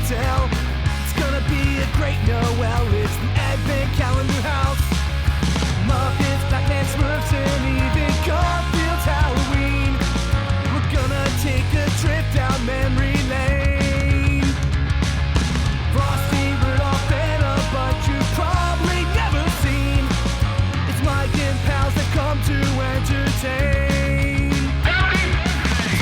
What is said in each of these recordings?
tell. It's gonna be a great Noel. It's the Advent Calendar House. Muppets, Batman, Smurfs, and even Garfield's Halloween. We're gonna take a trip down memory lane. Frosty, Rudolph, and a bunch you've probably never seen. It's Mike and pals that come to entertain.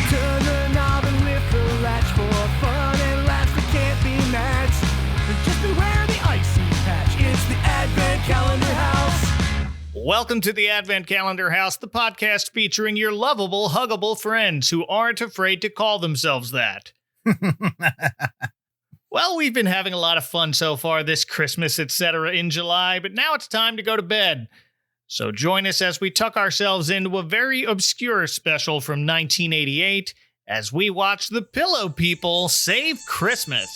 Turn the knob and lift the latch for fun and laughs that can't be matched. And just beware the icy patch. It's the Advent Calendar House. Welcome to the Advent Calendar House, the podcast featuring your lovable, huggable friends who aren't afraid to call themselves that. Well, we've been having a lot of fun so far this Christmas, etc. in July, but now it's time to go to bed. So join us as we tuck ourselves into a very obscure special from 1988 as we watch the Pillow People Save Christmas.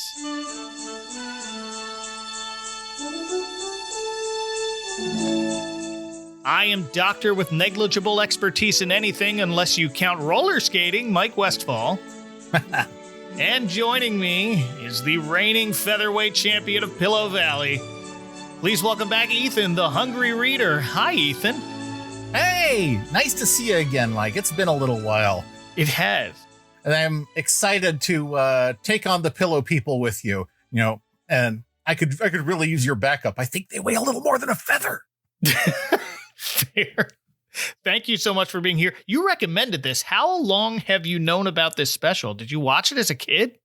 I am doctor with negligible expertise in anything unless you count roller skating, Mike Westfall. And joining me is the reigning featherweight champion of Pillow Valley. Please welcome back Ethan, the Hungry Reader. Hi, Ethan. Hey, nice to see you again, Mike. It's been a little while. It has. And I'm excited to take on the Pillow People with you, and I could really use your backup. I think they weigh a little more than a feather. Fair. Thank you so much for being here. You recommended this. How long have you known about this special? Did you watch it as a kid?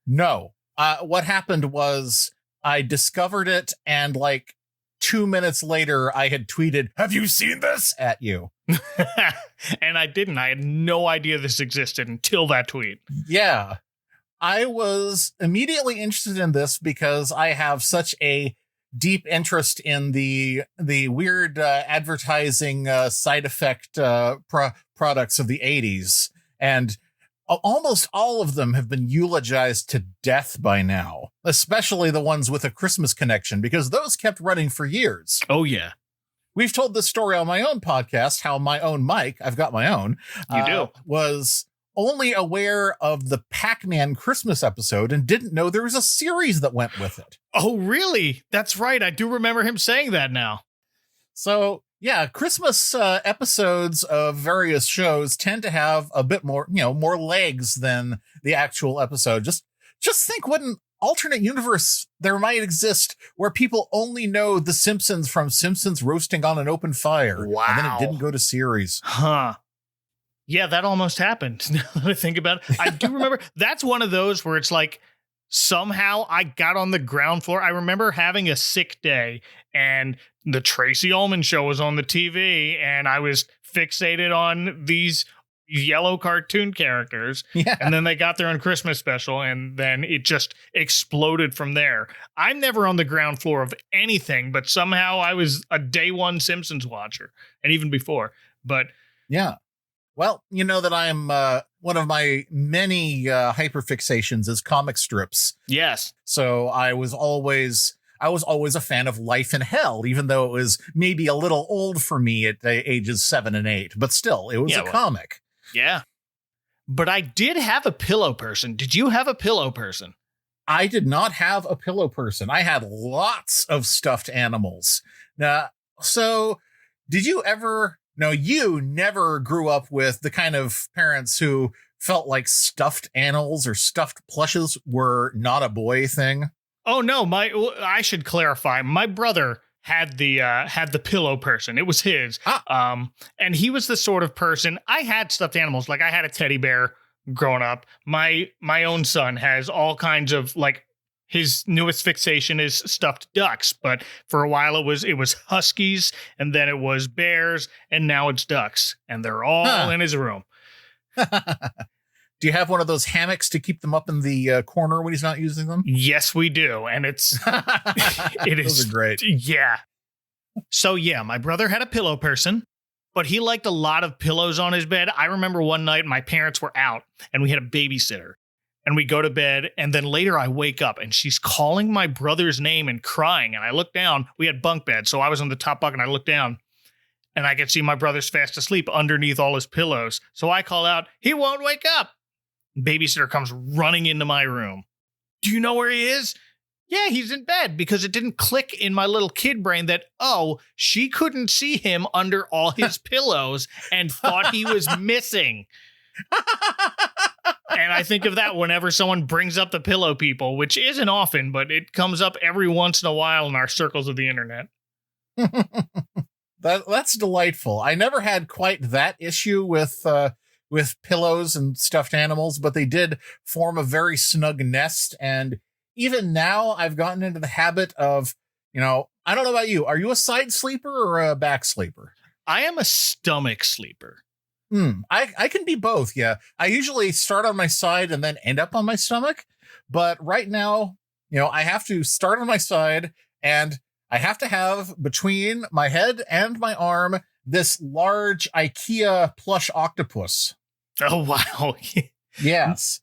No. What happened was I discovered it, and like 2 minutes later, I had tweeted, "Have you seen this?" at you. And I didn't. I had no idea this existed until that tweet. Yeah. I was immediately interested in this because I have such a deep interest in the weird advertising side effect products of the 80s. And almost all of them have been eulogized to death by now, especially the ones with a Christmas connection, because those kept running for years. Oh, yeah. We've told this story on my own podcast, how my own Mike, I've got my own, was only aware of the Pac-Man Christmas episode and didn't know there was a series that went with it. Oh, really? That's right. I do remember him saying that now. So, yeah, Christmas episodes of various shows tend to have a bit more, more legs than the actual episode. Just think what an alternate universe there might exist where people only know The Simpsons from Simpsons Roasting on an Open Fire. Wow. And then it didn't go to series. Huh. Yeah, that almost happened. Now that I think about it, I do remember that's one of those where it's like somehow I got on the ground floor. I remember having a sick day and the Tracy Ullman show was on the TV and I was fixated on these yellow cartoon characters. Yeah. And then they got their own Christmas special and then it just exploded from there. I'm never on the ground floor of anything, but somehow I was a day one Simpsons watcher and even before. But yeah. Well, you know that I'm one of my many hyperfixations is comic strips. yes. So I was always a fan of Life in Hell, even though it was maybe a little old for me at the ages 7 and 8. But still, it was a comic. Yeah. But I did have a pillow person. Did you have a pillow person? I did not have a pillow person. I had lots of stuffed animals. Now, so did you ever... No, you never grew up with the kind of parents who felt like stuffed animals or stuffed plushes were not a boy thing. Oh, no, I should clarify. My brother had the pillow person. It was his. And he was the sort of person. I had stuffed animals. Like I had a teddy bear growing up. My own son has all kinds of like his newest fixation is stuffed ducks, but for a while it was huskies, and then it was bears, and now it's ducks, and they're all in his room. Do you have one of those hammocks to keep them up in the corner when he's not using them? Yes, we do, and those are great. Yeah. So yeah, my brother had a pillow person, but he liked a lot of pillows on his bed. I remember one night my parents were out, and we had a babysitter. And we go to bed, and then later I wake up, and she's calling my brother's name and crying. And I look down. We had bunk beds, so I was on the top bunk, and I look down, and I can see my brother's fast asleep underneath all his pillows. So I call out, "He won't wake up." Babysitter comes running into my room. Do you know where he is? Yeah, he's in bed, because it didn't click in my little kid brain that, oh, she couldn't see him under all his pillows and thought he was missing. And I think of that whenever someone brings up the Pillow People, which isn't often, but it comes up every once in a while in our circles of the internet. That's delightful. I never had quite that issue with pillows and stuffed animals, but they did form a very snug nest. And even now I've gotten into the habit of, I don't know about you. Are you a side sleeper or a back sleeper? I am a stomach sleeper. I can be both. Yeah. I usually start on my side and then end up on my stomach. But right now, I have to start on my side, and I have to have between my head and my arm this large IKEA plush octopus. Oh, wow. Yes.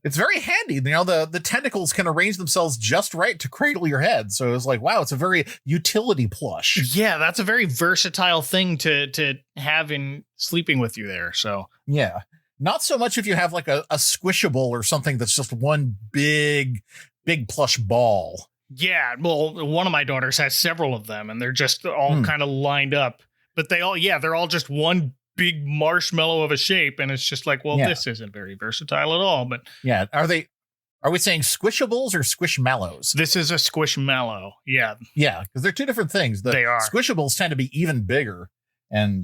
It's very handy. The tentacles can arrange themselves just right to cradle your head. So it's like, wow, it's a very utility plush. Yeah, that's a very versatile thing to have in sleeping with you there. So yeah, not so much if you have like a squishable or something that's just one big plush ball. Yeah, well, one of my daughters has several of them, and they're just all kind of lined up. But they're all just one big marshmallow of a shape, and it's just like, well, this isn't very versatile at all. But yeah, are we saying squishables or squishmallows? This is a squishmallow. Yeah, because they're two different things. They are. Squishables tend to be even bigger, and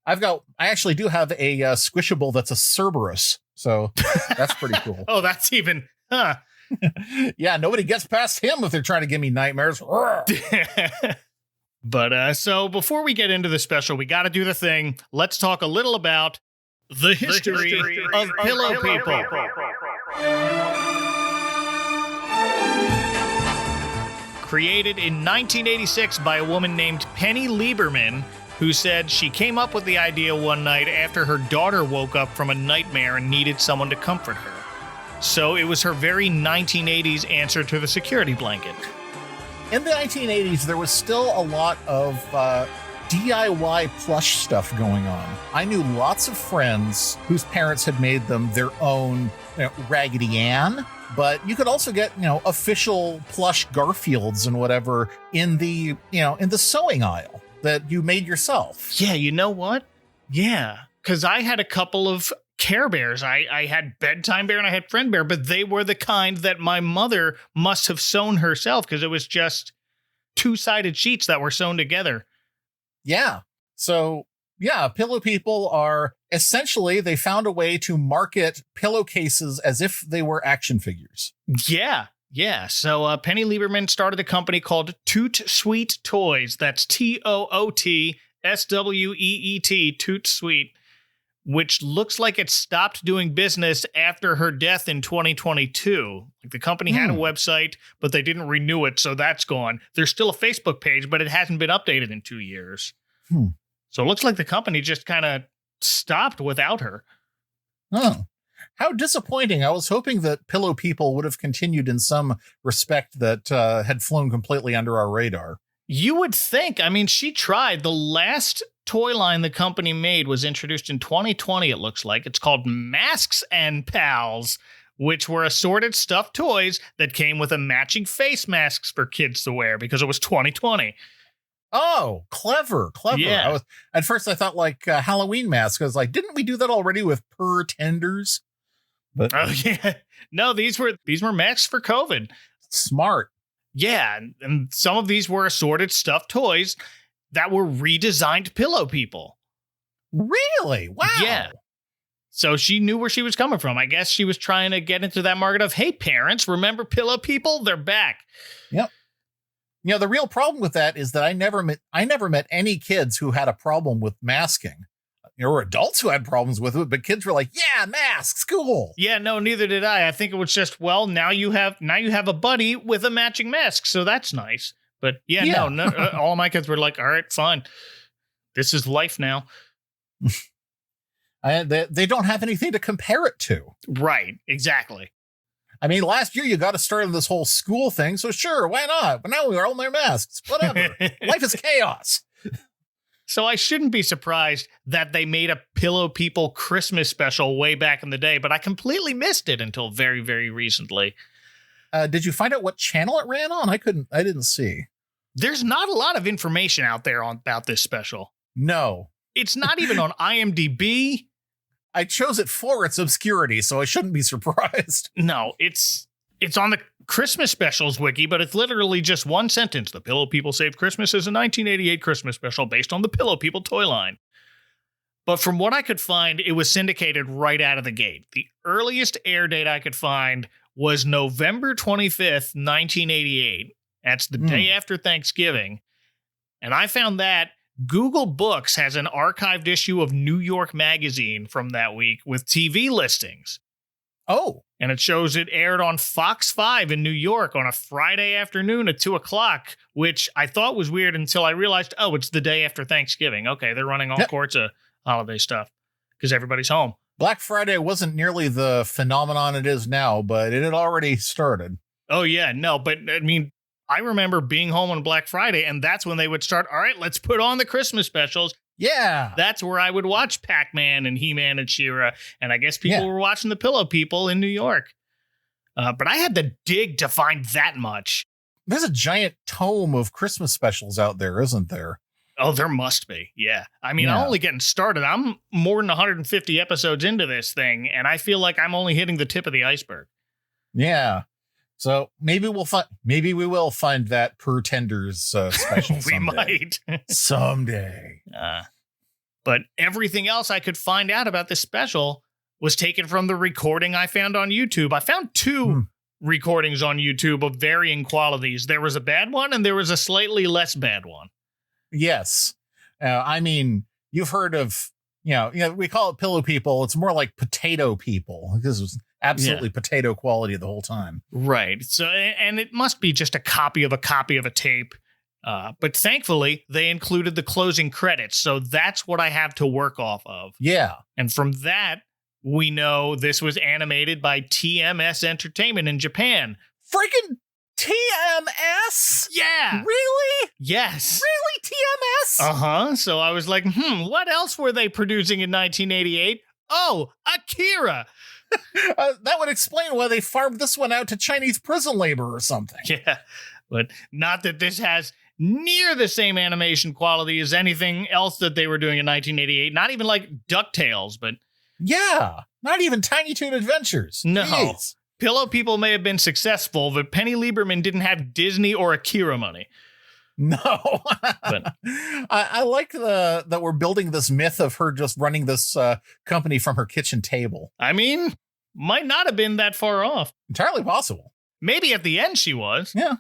I actually do have a squishable that's a Cerberus, so that's pretty cool. Oh, that's even yeah, nobody gets past him if they're trying to give me nightmares. But so before we get into the special, we got to do the thing. Let's talk a little about the history of Pillow People. Created in 1986 by a woman named Penny Lieberman, who said she came up with the idea one night after her daughter woke up from a nightmare and needed someone to comfort her. So it was her very 1980s answer to the security blanket. In the 1980s, there was still a lot of DIY plush stuff going on. I knew lots of friends whose parents had made them their own Raggedy Ann, but you could also get, official plush Garfields and whatever in the sewing aisle that you made yourself. Yeah, you know what? Yeah, because I had a couple of Care Bears. I had Bedtime Bear and I had Friend Bear, but they were the kind that my mother must have sewn herself, because it was just two-sided sheets that were sewn together. Yeah. So, yeah, Pillow People are essentially, they found a way to market pillowcases as if they were action figures. Yeah. Yeah. So Penny Lieberman started a company called Toot Sweet Toys. That's TOOTSWEET, Toot Sweet, which looks like it stopped doing business after her death in 2022. Like, the company had a website, but they didn't renew it, so that's gone. There's still a Facebook page, but it hasn't been updated in 2 years. So it looks like the company just kind of stopped without her. Oh, how disappointing. I was hoping that Pillow People would have continued in some respect that had flown completely under our radar. You would think. I mean, she tried. The last toy line the company made was introduced in 2020, it looks like. It's called Masks and Pals, which were assorted stuffed toys that came with a matching face masks for kids to wear, because it was 2020. Oh, clever. Yeah. At first I thought like Halloween masks. I was like, didn't we do that already with Tenders? But oh yeah, no, these were masks for COVID. Smart. Yeah, and some of these were assorted stuffed toys that were redesigned Pillow People. Really? Wow. Yeah. So she knew where she was coming from. I guess she was trying to get into that market of, hey, parents, remember Pillow People? They're back. Yep. The real problem with that is that I never met any kids who had a problem with masking. There were adults who had problems with it, but kids were like, yeah, masks, cool. Yeah, no, neither did I. I think it was just, well, now you have a buddy with a matching mask, so that's nice. But yeah. No, all my kids were like, all right, fine. This is life now. They don't have anything to compare it to. Right, exactly. I mean, last year you got to start this whole school thing, so sure, why not? But now we are all in their masks. Whatever. Life is chaos. So I shouldn't be surprised that they made a Pillow People Christmas special way back in the day, but I completely missed it until very, very recently. Did you find out what channel it ran on? I didn't see. There's not a lot of information out there about this special. No. It's not even on IMDb. I chose it for its obscurity, so I shouldn't be surprised. No, it's on the Christmas specials wiki, but it's literally just one sentence. The Pillow People Saved Christmas is a 1988 Christmas special based on the Pillow People toy line. But from what I could find, it was syndicated right out of the gate. The earliest air date I could find was November 25th, 1988. That's the day after Thanksgiving. And I found that Google Books has an archived issue of New York Magazine from that week with TV listings. Oh. And it shows it aired on Fox 5 in New York on a Friday afternoon at 2 o'clock, which I thought was weird until I realized, oh, it's the day after Thanksgiving. Okay, they're running all sorts of holiday stuff because everybody's home. Black Friday wasn't nearly the phenomenon it is now, but it had already started. Oh, yeah, no, but I mean, I remember being home on Black Friday, and that's when they would start, all right, let's put on the Christmas specials. Yeah. That's where I would watch Pac-Man and He-Man and She-Ra, and I guess people were watching the Pillow People in New York. But I had to dig to find that much. There's a giant tome of Christmas specials out there, isn't there? Oh, there must be. Yeah. I mean, I'm only getting started. I'm more than 150 episodes into this thing, and I feel like I'm only hitting the tip of the iceberg. Yeah. So maybe we will find that Pretenders special someday. We might. Someday. But everything else I could find out about this special was taken from the recording I found on YouTube. I found two recordings on YouTube of varying qualities. There was a bad one and there was a slightly less bad one. Yes. I mean, you've heard of, we call it Pillow People. It's more like Potato People. This was absolutely potato quality the whole time. Right. So, and it must be just a copy of a tape. But thankfully, they included the closing credits. So that's what I have to work off of. Yeah. And from that, we know this was animated by TMS Entertainment in Japan. Freaking TMS? Yeah. Really? Yes. Really? TMS? Uh-huh. So I was like, what else were they producing in 1988? Oh, Akira. That would explain why they farmed this one out to Chinese prison labor or something. Yeah. But not that this has near the same animation quality as anything else that they were doing in 1988. Not even like DuckTales, but... Yeah. Not even Tiny Toon Adventures. No. Jeez. Pillow People may have been successful, but Penny Lieberman didn't have Disney or Akira money. No. But I like that we're building this myth of her just running this company from her kitchen table. I mean, might not have been that far off. Entirely possible. Maybe at the end she was. Yeah.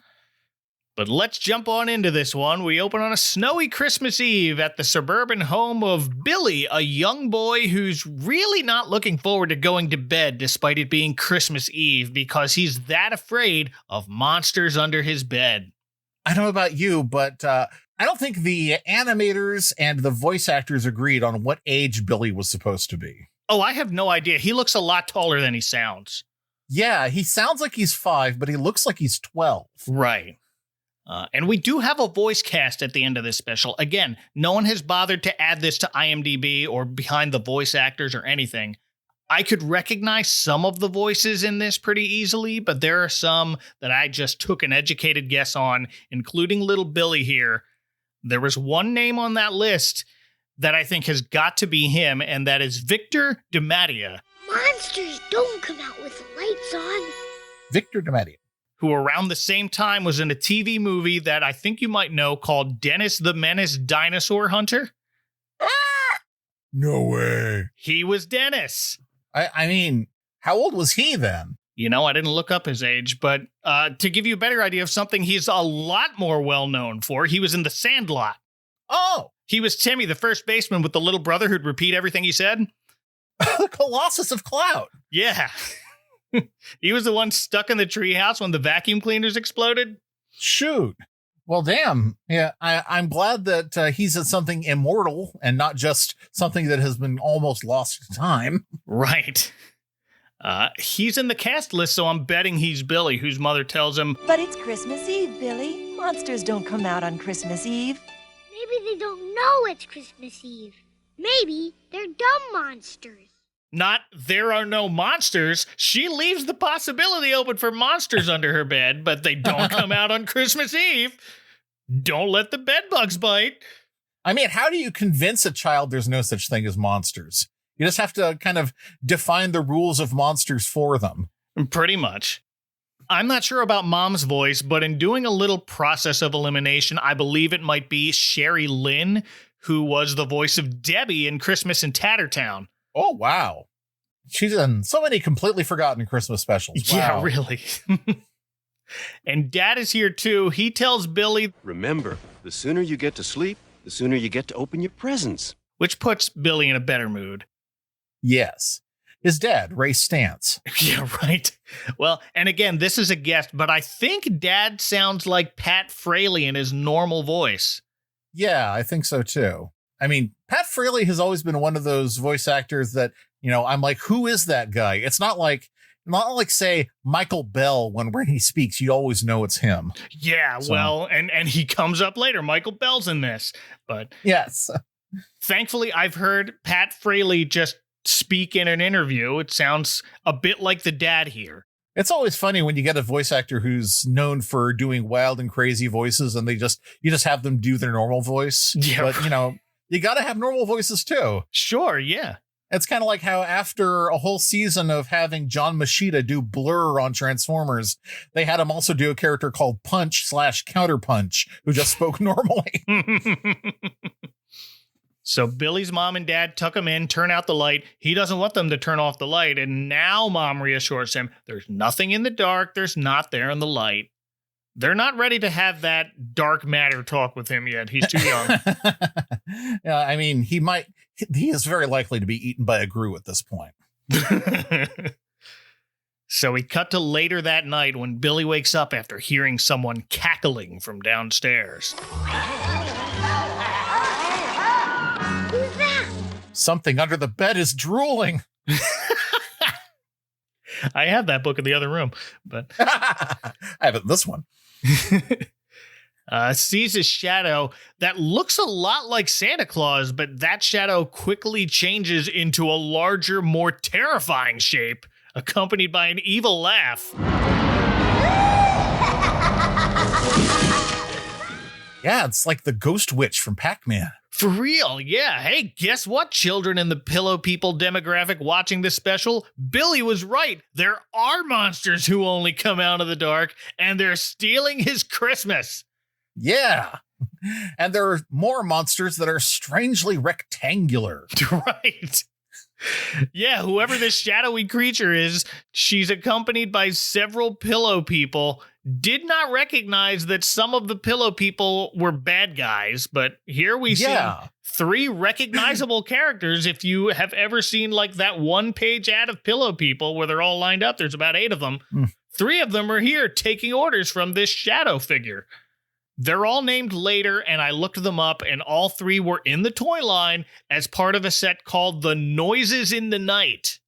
But let's jump on into this one. We open on a snowy Christmas Eve at the suburban home of Billy, a young boy who's really not looking forward to going to bed despite it being Christmas Eve because he's that afraid of monsters under his bed. I don't know about you, but I don't think the animators and the voice actors agreed on what age Billy was supposed to be. Oh, I have no idea. He looks a lot taller than he sounds. Yeah, he sounds like he's 5, but he looks like he's 12. Right. And we do have a voice cast at the end of this special. Again, no one has bothered to add this to IMDb or behind the voice actors or anything. I could recognize some of the voices in this pretty easily, but there are some that I just took an educated guess on, including little Billy here. There was one name on that list that I think has got to be him, and that is Victor DeMattia. Monsters don't come out with the lights on. Victor DeMattia. Who around the same time was in a TV movie that I think you might know called Dennis the Menace Dinosaur Hunter. No way. He was Dennis. I mean, how old was he then? You know, I didn't look up his age, but to give you a better idea of something he's a lot more well-known for, he was in The Sandlot. Oh! He was Timmy, the first baseman with the little brother who'd repeat everything he said. The Colossus of Cloud. Yeah. He was the one stuck in the treehouse when the vacuum cleaners exploded. Shoot. Well, damn. Yeah, I'm glad that he's in something immortal and not just something that has been almost lost to time. Right. He's in the cast list, so I'm betting he's Billy, whose mother tells him, "But it's Christmas Eve, Billy. Monsters don't come out on Christmas Eve." Maybe they don't know it's Christmas Eve. Maybe they're dumb monsters. not there are no monsters. She leaves the possibility open for monsters under her bed, but they don't come out on Christmas Eve. Don't let the bed bugs bite. I mean, how do you convince a child there's no such thing as monsters? You just have to kind of define the rules of monsters for them. Pretty much. I'm not sure about Mom's voice, but in doing a little process of elimination, I believe it might be Sherry Lynn, who was the voice of Debbie in Christmas in Tattertown. Oh, wow. She's in so many completely forgotten Christmas specials. Wow. Yeah, really. And Dad is here too. He tells Billy, remember, the sooner you get to sleep, the sooner you get to open your presents. which puts Billy in a better mood. Yes. His dad, Ray Stantz. Yeah, right. Well, and again, this is a guest, but I think Dad sounds like Pat Fraley in his normal voice. Yeah, I think so too. I mean, Pat Fraley has always been one of those voice actors that, you know, I'm like, who is that guy? It's not like say Michael Bell when he speaks, you always know it's him. Yeah, So- well, and he comes up later. Michael Bell's in this, but Yes. thankfully I've heard Pat Fraley just speak in an interview. It sounds a bit like the dad here. It's always funny when you get a voice actor who's known for doing wild and crazy voices and you just have them do their normal voice. Yeah. But, you know, you got to have normal voices too. Sure, yeah. It's kind of like how after a whole season of having John Machida do Blur on Transformers, they had him also do a character called Punch/Counterpunch who just spoke normally. So Billy's mom and dad tuck him in, turn out the light. He doesn't want them to turn off the light. And now Mom reassures him there's nothing in the dark. There's not there in the light. They're not ready to have that dark matter talk with him yet. He's too young. Yeah, I mean, he is very likely to be eaten by a Gru at this point. So we cut to later that night when Billy wakes up after hearing someone cackling from downstairs. Who's that? Something under the bed is drooling. I have that book in the other room, but I have it in this one. sees a shadow that looks a lot like Santa Claus, but that shadow quickly changes into a larger, more terrifying shape, accompanied by an evil laugh. Yeah, it's like the Ghost Witch from Pac-Man. For real, yeah. Hey, guess what, children in the Pillow People demographic watching this special? Billy was right. There are monsters who only come out of the dark, and they're stealing his Christmas. Yeah. And there are more monsters that are strangely rectangular. Right. Yeah, whoever this shadowy creature is, she's accompanied by several pillow people. Did not recognize that some of the pillow people were bad guys, but here we see three recognizable characters. If you have ever seen like that one page ad of Pillow People where they're all lined up, there's about 8 of them. 3 of them are here taking orders from this shadow figure. They're all named later, and I looked them up, and all 3 were in the toy line as part of a set called The Noises in the Night.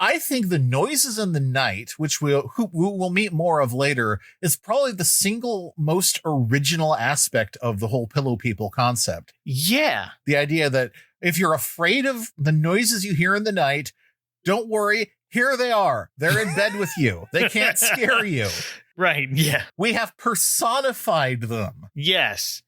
I think The Noises in the Night, which we'll meet more of later, is probably the single most original aspect of the whole Pillow People concept. Yeah. The idea that if you're afraid of the noises you hear in the night, don't worry. Here they are. They're in bed with you. They can't scare you. Right, yeah. We have personified them. Yes.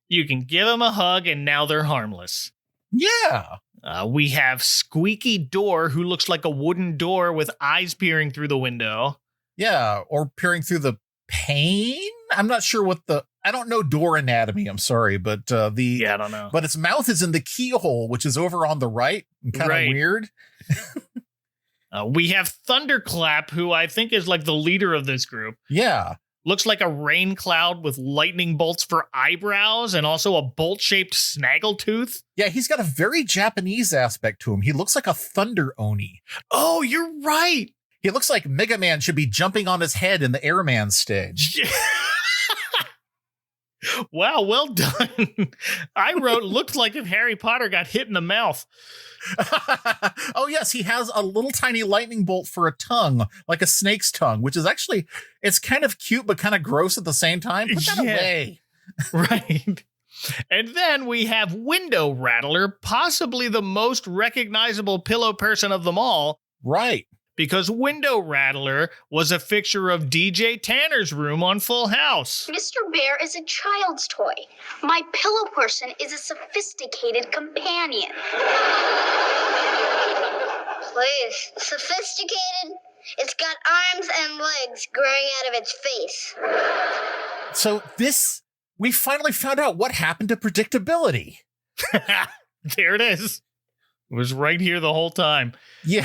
You can give them a hug, and now they're harmless. Yeah. We have Squeaky Door, who looks like a wooden door with eyes peering through the window. Yeah. Or peering through the pane. I'm not sure I don't know door anatomy. I'm sorry, but I don't know. But its mouth is in the keyhole, which is over on the right and kind of weird. We have Thunderclap, who I think is like the leader of this group. Yeah. Looks like a rain cloud with lightning bolts for eyebrows and also a bolt-shaped snaggletooth. Yeah, he's got a very Japanese aspect to him. He looks like a Thunder Oni. Oh, you're right. He looks like Mega Man should be jumping on his head in the Airman stage. Wow, well done. I wrote, looked like if Harry Potter got hit in the mouth. Oh, yes, he has a little tiny lightning bolt for a tongue, like a snake's tongue, which is actually, it's kind of cute, but kind of gross at the same time. Put that away. Right. And then we have Window Rattler, possibly the most recognizable pillow person of them all, Right. because Window Rattler was a fixture of DJ Tanner's room on Full House. Mr. Bear is a child's toy. My pillow person is a sophisticated companion. Please, sophisticated? It's got arms and legs growing out of its face. So we finally found out what happened to predictability. There it is. It was right here the whole time. Yeah.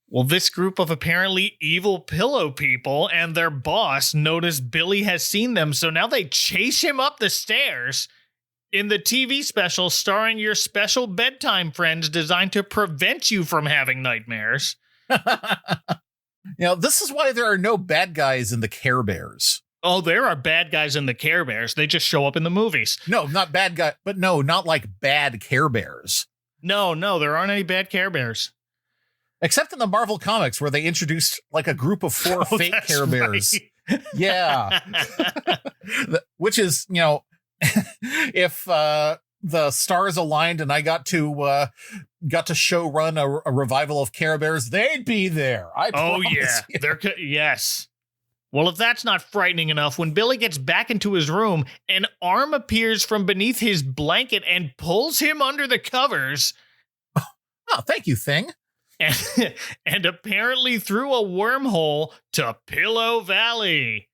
Well, this group of apparently evil pillow people and their boss notice Billy has seen them, so now they chase him up the stairs in the TV special starring your special bedtime friends designed to prevent you from having nightmares. This is why there are no bad guys in the Care Bears. Oh, there are bad guys in the Care Bears. They just show up in the movies. No, not bad guy, but no, not like bad Care Bears. No, there aren't any bad Care Bears. Except in the Marvel comics where they introduced like a group of 4 fake that's Care Bears. right. Yeah. Which is, if the stars aligned and I got to show run a revival of Care Bears, they'd be there. I Oh, promise yeah. you. Yes. Well, if that's not frightening enough, when Billy gets back into his room, an arm appears from beneath his blanket and pulls him under the covers. Oh, thank you, Thing. And apparently through a wormhole to Pillow Valley.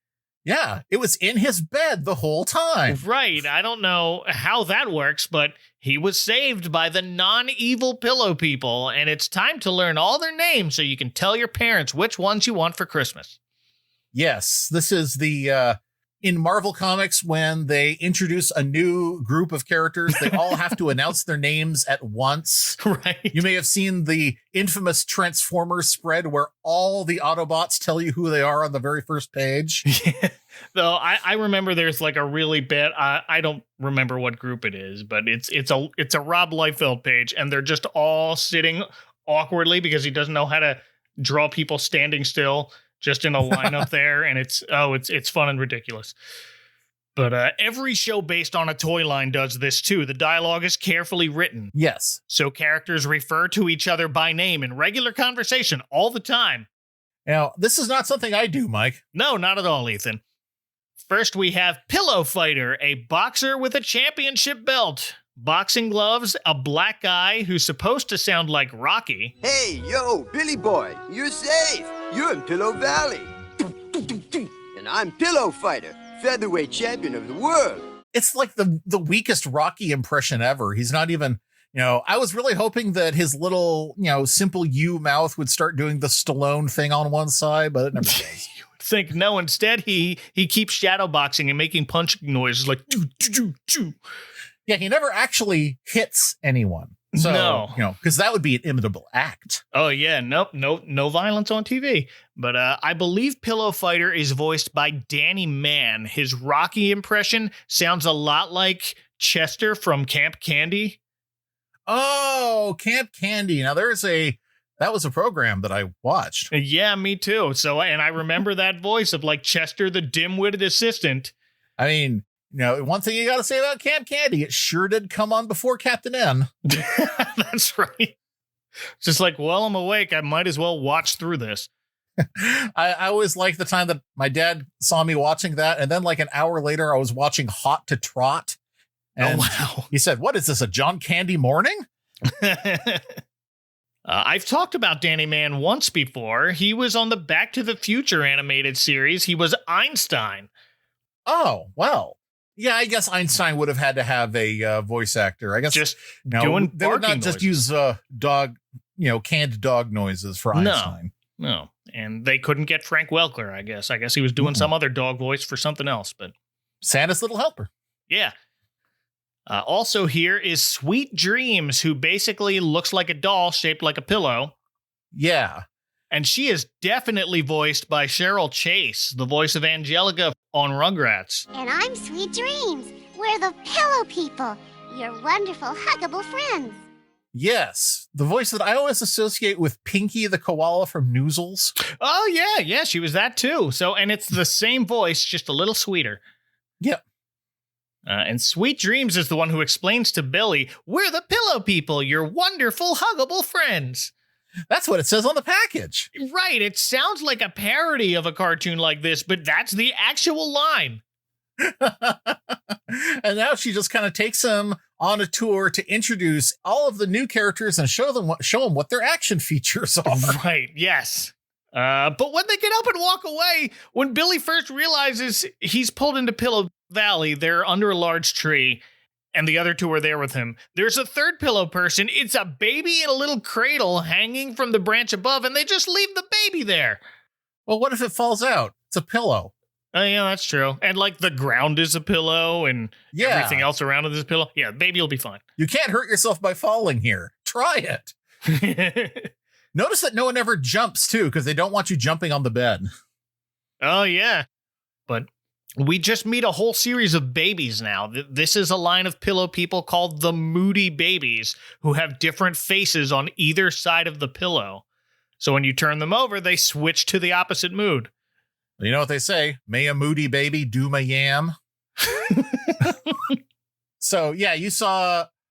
Yeah, it was in his bed the whole time. Right. I don't know how that works, but he was saved by the non-evil pillow people, and it's time to learn all their names so you can tell your parents which ones you want for Christmas. Yes, this is the in Marvel Comics when they introduce a new group of characters, they all have to announce their names at once. Right. You may have seen the infamous Transformers spread where all the Autobots tell you who they are on the very first page. Yeah. Though I remember there's like a really bad, I don't remember what group it is, but it's a Rob Liefeld page, and they're just all sitting awkwardly because he doesn't know how to draw people standing still, just in a lineup there, and it's fun and ridiculous. But every show based on a toy line does this too. The dialogue is carefully written. Yes. So characters refer to each other by name in regular conversation all the time. Now, this is not something I do, Mike. No, not at all, Ethan. First, we have Pillow Fighter, a boxer with a championship belt, boxing gloves, a black guy who's supposed to sound like Rocky. Hey, yo, Billy boy, you're safe. You're in Pillow Valley. And I'm Pillow Fighter, featherweight champion of the world. It's like the weakest Rocky impression ever. He's not even, I was really hoping that his little, simple U mouth would start doing the Stallone thing on one side, but it never does. You would think no. Instead, he keeps shadowboxing and making punching noises like choo, choo, choo, choo. Yeah, he never actually hits anyone. So, No. because that would be an imitable act. Oh, yeah. Nope. No violence on TV. But I believe Pillow Fighter is voiced by Danny Mann. His Rocky impression sounds a lot like Chester from Camp Candy. Oh, Camp Candy. Now that was a program that I watched. Yeah, me too. So, and I remember that voice of like Chester, the dim-witted assistant. I mean, one thing you got to say about Camp Candy, it sure did come on before Captain N. That's right. It's just like, well, I'm awake. I might as well watch through this. I always liked the time that my dad saw me watching that. And then like an hour later, I was watching Hot to Trot. And wow. He said, what is this, a John Candy morning? I've talked about Danny Mann once before. He was on the Back to the Future animated series. He was Einstein. Oh, well. Yeah, I guess Einstein would have had to have a voice actor. I guess Just doing they would not barking just noises. use dog, canned dog noises for Einstein. No, and they couldn't get Frank Welker, I guess. I guess he was doing some other dog voice for something else, but Santa's little helper. yeah. Also here is Sweet Dreams, who basically looks like a doll shaped like a pillow. Yeah. And she is definitely voiced by Cheryl Chase, the voice of Angelica on Rugrats. And I'm Sweet Dreams. We're the Pillow People, your wonderful, huggable friends. Yes. The voice that I always associate with Pinky the koala from Noozles. Oh, yeah, she was that too. So, and it's the same voice, just a little sweeter. Yep. And Sweet Dreams is the one who explains to Billy, "We're the Pillow People, your wonderful, huggable friends." That's what it says on the package. Right, it sounds like a parody of a cartoon like this, but that's the actual line. And now she just kind of takes him on a tour to introduce all of the new characters and show them what their action features are. Right, yes. But when they get up and walk away, when Billy first realizes he's pulled into Pillow Valley, they're under a large tree, and the other two are there with him. There's a third pillow person. It's a baby in a little cradle hanging from the branch above, and they just leave the baby there. Well, what if it falls out? It's a pillow. Oh, yeah, that's true. And like the ground is a pillow and everything else around it is a pillow. Yeah, baby will be fine. You can't hurt yourself by falling here. Try it. Notice that no one ever jumps, too, because they don't want you jumping on the bed. Oh, yeah. But we just meet a whole series of babies now. This is a line of pillow people called the Moody Babies, who have different faces on either side of the pillow. So when you turn them over, they switch to the opposite mood. You know what they say? May a moody baby do my yam. So, yeah,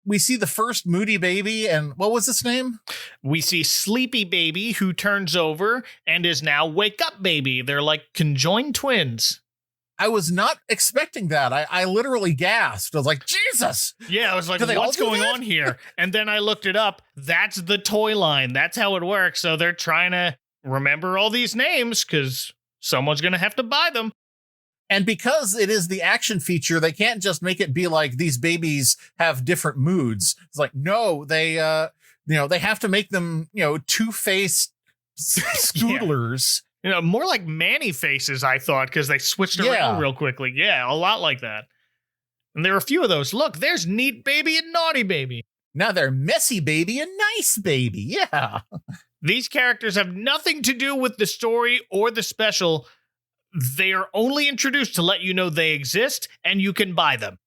we see the first Moody Baby, and what was its name? We see Sleepy Baby, who turns over and is now Wake Up Baby. They're like conjoined twins. I was not expecting that. I literally gasped. I was like, Jesus! Yeah, I was like, what's going on here? And then I looked it up. That's the toy line. That's how it works. So they're trying to remember all these names because someone's going to have to buy them. And because it is the action feature, they can't just make it be like these babies have different moods. It's like, no, they have to make them, two-faced scoodlers. Yeah. More like Manny faces, I thought, because they switched around real quickly. Yeah, a lot like that. And there are a few of those. Look, there's Neat Baby and Naughty Baby. Now they're Messy Baby and Nice Baby. Yeah. These characters have nothing to do with the story or the special. They are only introduced to let you know they exist and you can buy them.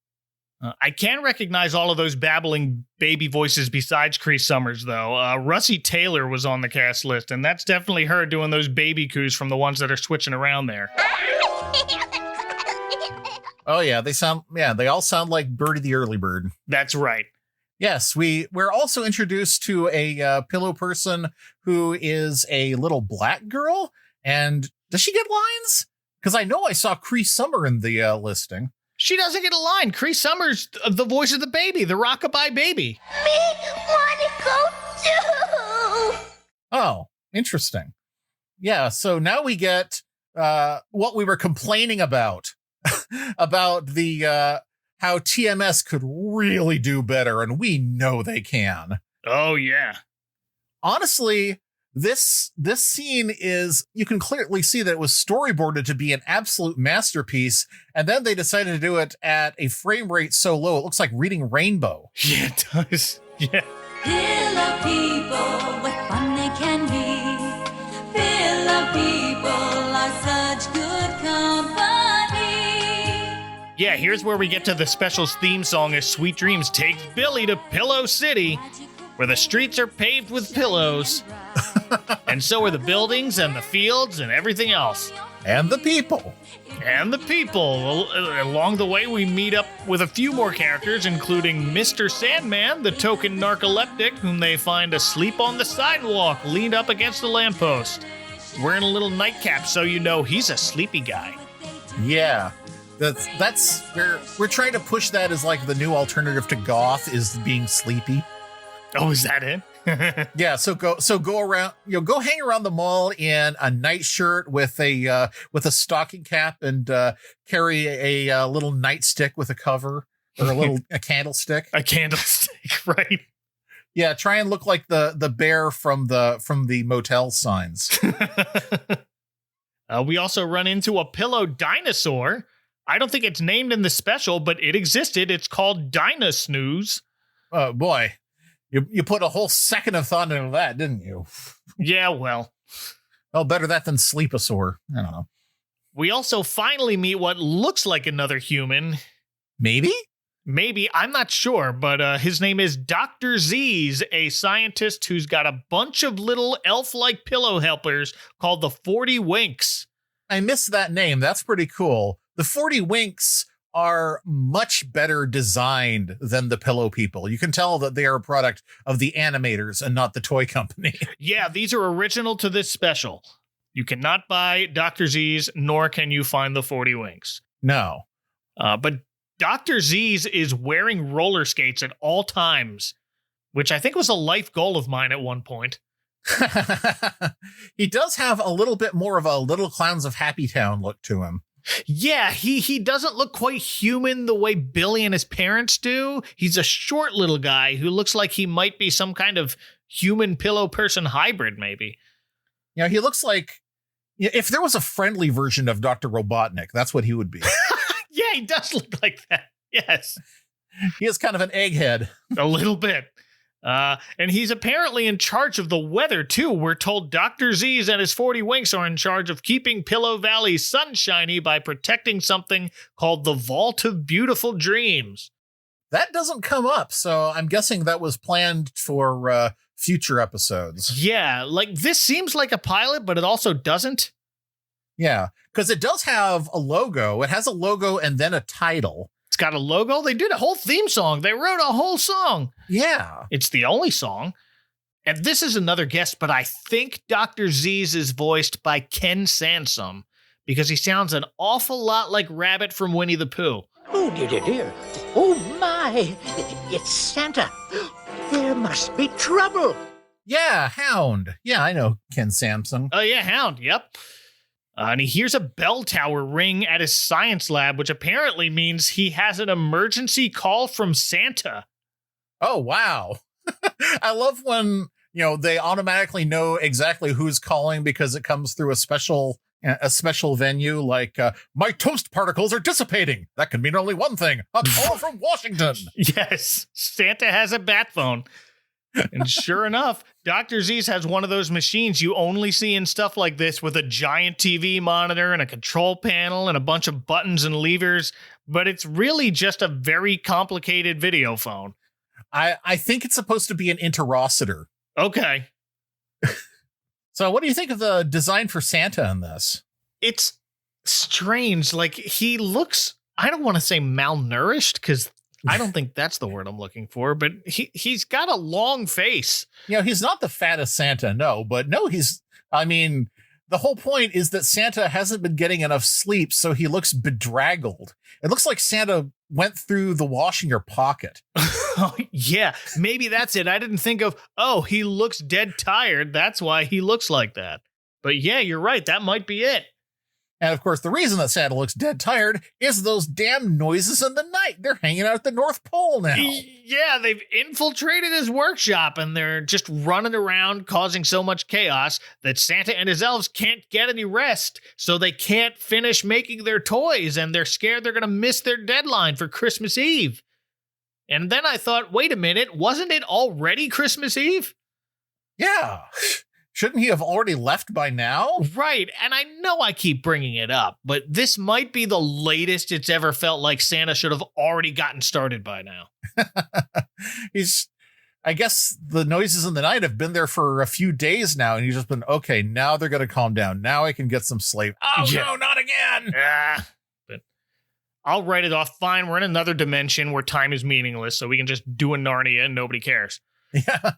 I can recognize all of those babbling baby voices besides Cree Summers, though. Russie Taylor was on the cast list, and that's definitely her doing those baby coos from the ones that are switching around there. Oh, yeah, they all sound like Birdie the Early Bird. That's right. Yes, we're also introduced to a pillow person who is a little black girl. And does she get lines? Because I know I saw Cree Summer in the listing. She doesn't get a line. Cree Summers, the voice of the baby, the rockabye baby. Me wanna go too. Oh, interesting. Yeah, so now we get what we were complaining about, about the how TMS could really do better, and we know they can. Oh, yeah. Honestly, this scene is, you can clearly see that it was storyboarded to be an absolute masterpiece, and then they decided to do it at a frame rate so low, it looks like reading Rainbow. Yeah, it does. Yeah. Pillow people, what fun they can be. Pillow people are such good company. Yeah, here's where we get to the special's theme song as Sweet Dreams takes Billy to Pillow City, where the streets are paved with pillows. And so are the buildings and the fields and everything else. And the people. And the people. Along the way, we meet up with a few more characters, including Mr. Sandman, the token narcoleptic, whom they find asleep on the sidewalk, leaned up against a lamppost. Wearing a little nightcap, so you know he's a sleepy guy. Yeah. That's we're trying to push that as like the new alternative to goth is being sleepy. Oh, is that it? Yeah, so go around, go hang around the mall in a nightshirt with a stocking cap and carry a little nightstick with a cover or a candlestick. A candlestick, right? Yeah, try and look like the bear from the motel signs. We also run into a pillow dinosaur. I don't think it's named in the special, but it existed. It's called Dino-Snooze. Oh boy. You put a whole second of thought into that, didn't you? Yeah, well. Well, better that than Sleeposaur. I don't know. We also finally meet what looks like another human. Maybe? Maybe. I'm not sure, but his name is Dr. Z's, a scientist who's got a bunch of little elf-like pillow helpers called the 40 Winks. I missed that name. That's pretty cool. The 40 Winks are much better designed than the Pillow People. You can tell that they are a product of the animators and not the toy company. Yeah, these are original to this special. You cannot buy Dr. Z's, nor can you find the 40 Winks. No. But Dr. Z's is wearing roller skates at all times, which I think was a life goal of mine at one point. He does have a little bit more of a Little Clowns of Happy Town look to him. Yeah, he doesn't look quite human the way Billy and his parents do. He's a short little guy who looks like he might be some kind of human pillow person hybrid, maybe. You know, he looks like, if there was a friendly version of Dr. Robotnik, that's what he would be. Yeah, he does look like that. Yes. He is kind of an egghead. A little bit. And he's apparently in charge of the weather, too. We're told Dr. Z's and his 40 Winks are in charge of keeping Pillow Valley sunshiny by protecting something called the Vault of Beautiful Dreams. That doesn't come up, so I'm guessing that was planned for future episodes. Yeah, like this seems like a pilot, but it also doesn't. Yeah, because it does have a logo. It has a logo and then a title. It's got a logo. They did a whole theme song. They wrote a whole song. Yeah. It's the only song. And this is another guest, but I think Dr. Z's is voiced by Ken Sansom because he sounds an awful lot like Rabbit from Winnie the Pooh. Oh, dear. Oh, my. It's Santa. There must be trouble. Yeah, Hound. Yeah, I know Ken Sansom. Oh, yeah, Hound. Yep. And he hears a bell tower ring at his science lab, which apparently means he has an emergency call from Santa. Oh, wow. I love when, they automatically know exactly who's calling because it comes through a special venue like, my toast particles are dissipating. That can mean only one thing. A call from Washington. Yes, Santa has a bat phone. And sure enough, Dr. Z's has one of those machines you only see in stuff like this with a giant TV monitor and a control panel and a bunch of buttons and levers, but it's really just a very complicated video phone. I think it's supposed to be an interocitor. Okay. So what do you think of the design for Santa in this? It's strange. Like, he looks, I don't want to say malnourished because I don't think that's the word I'm looking for, but he's got a long face. He's not the fattest Santa, no, but no, the whole point is that Santa hasn't been getting enough sleep, so he looks bedraggled. It looks like Santa went through the wash in your pocket. Oh, yeah, maybe that's it. I didn't think of, he looks dead tired. That's why he looks like that. But yeah, you're right. That might be it. And of course, the reason that Santa looks dead tired is those damn noises in the night. They're hanging out at the North Pole now. Yeah, they've infiltrated his workshop and they're just running around causing so much chaos that Santa and his elves can't get any rest. So they can't finish making their toys and they're scared they're going to miss their deadline for Christmas Eve. And then I thought, wait a minute, wasn't it already Christmas Eve? Yeah. Shouldn't he have already left by now? Right, and I know I keep bringing it up, but this might be the latest it's ever felt like Santa should have already gotten started by now. I guess the noises in the night have been there for a few days now, and he's just been, okay, now they're going to calm down. Now I can get some sleep. Oh, yeah. No, not again. But I'll write it off. Fine, we're in another dimension where time is meaningless, so we can just do a Narnia and nobody cares. Yeah.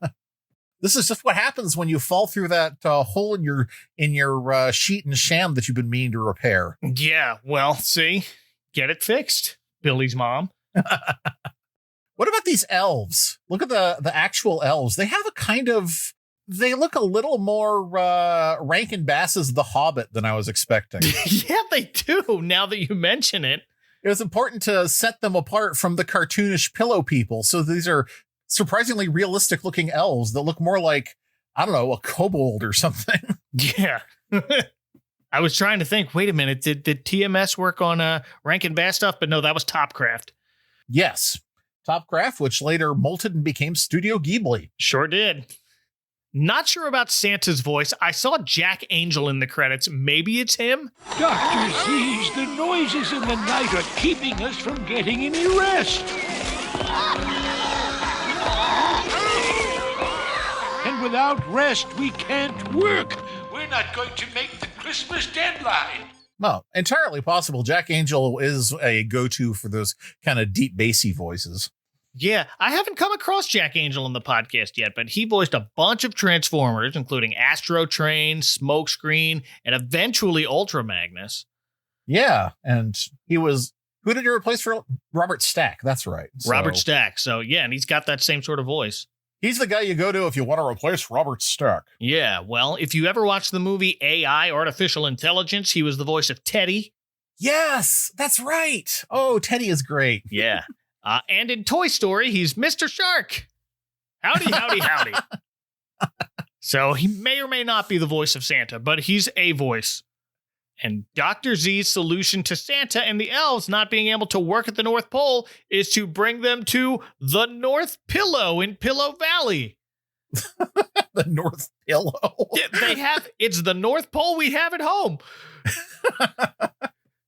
This is just what happens when you fall through that hole in your sheet and sham that you've been meaning to repair. Yeah, well, see, get it fixed, Billy's mom. What about these elves? Look at the actual elves. They have they look a little more Rankin Bass's The Hobbit than I was expecting. Yeah, they do, now that you mention it. It was important to set them apart from the cartoonish Pillow People. So these are surprisingly realistic looking elves that look more like, I don't know, a kobold or something. Yeah. I was trying to think, wait a minute, did TMS work on Rankin Bass stuff? But no, that was Topcraft. Yes. Topcraft, which later molted and became Studio Ghibli. Sure did. Not sure about Santa's voice. I saw Jack Angel in the credits. Maybe it's him? Dr. Z's, the noises in the night are keeping us from getting any rest. And without rest, we can't work. We're not going to make the Christmas deadline. Well, entirely possible. Jack Angel is a go-to for those kind of deep bassy voices. Yeah, I haven't come across Jack Angel in the podcast yet, but he voiced a bunch of Transformers, including Astro Train, Smokescreen, and eventually Ultra Magnus. Yeah, and who did he replace for Robert Stack? That's right. Robert Stack. So, yeah, and he's got that same sort of voice. He's the guy you go to if you want to replace Robert Stack. Yeah, well, if you ever watched the movie AI, Artificial Intelligence, he was the voice of Teddy. Yes, that's right. Oh, Teddy is great. Yeah. And in Toy Story, he's Mr. Shark. Howdy, howdy, howdy. So he may or may not be the voice of Santa, but he's a voice. And Dr. Z's solution to Santa and the elves not being able to work at the North Pole is to bring them to the North Pillow in Pillow Valley. The North Pillow? It's the North Pole we have at home.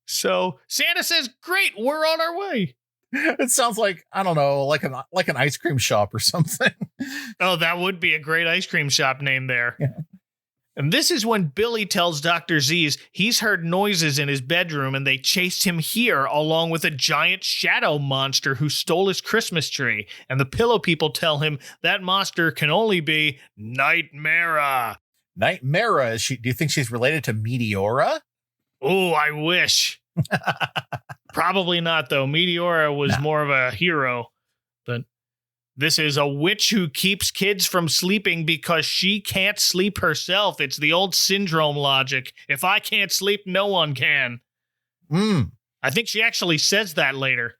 So Santa says, great, we're on our way. It sounds like, I don't know, like an ice cream shop or something. Oh, that would be a great ice cream shop name there. Yeah. And this is when Billy tells Dr. Z's he's heard noises in his bedroom and they chased him here along with a giant shadow monster who stole his Christmas tree. And the Pillow People tell him that monster can only be Nightmara. Nightmara? Do you think she's related to Meteora? Oh, I wish. Probably not, though. Meteora was more of a hero. But this is a witch who keeps kids from sleeping because she can't sleep herself. It's the old syndrome logic. If I can't sleep, no one can. I think she actually says that later.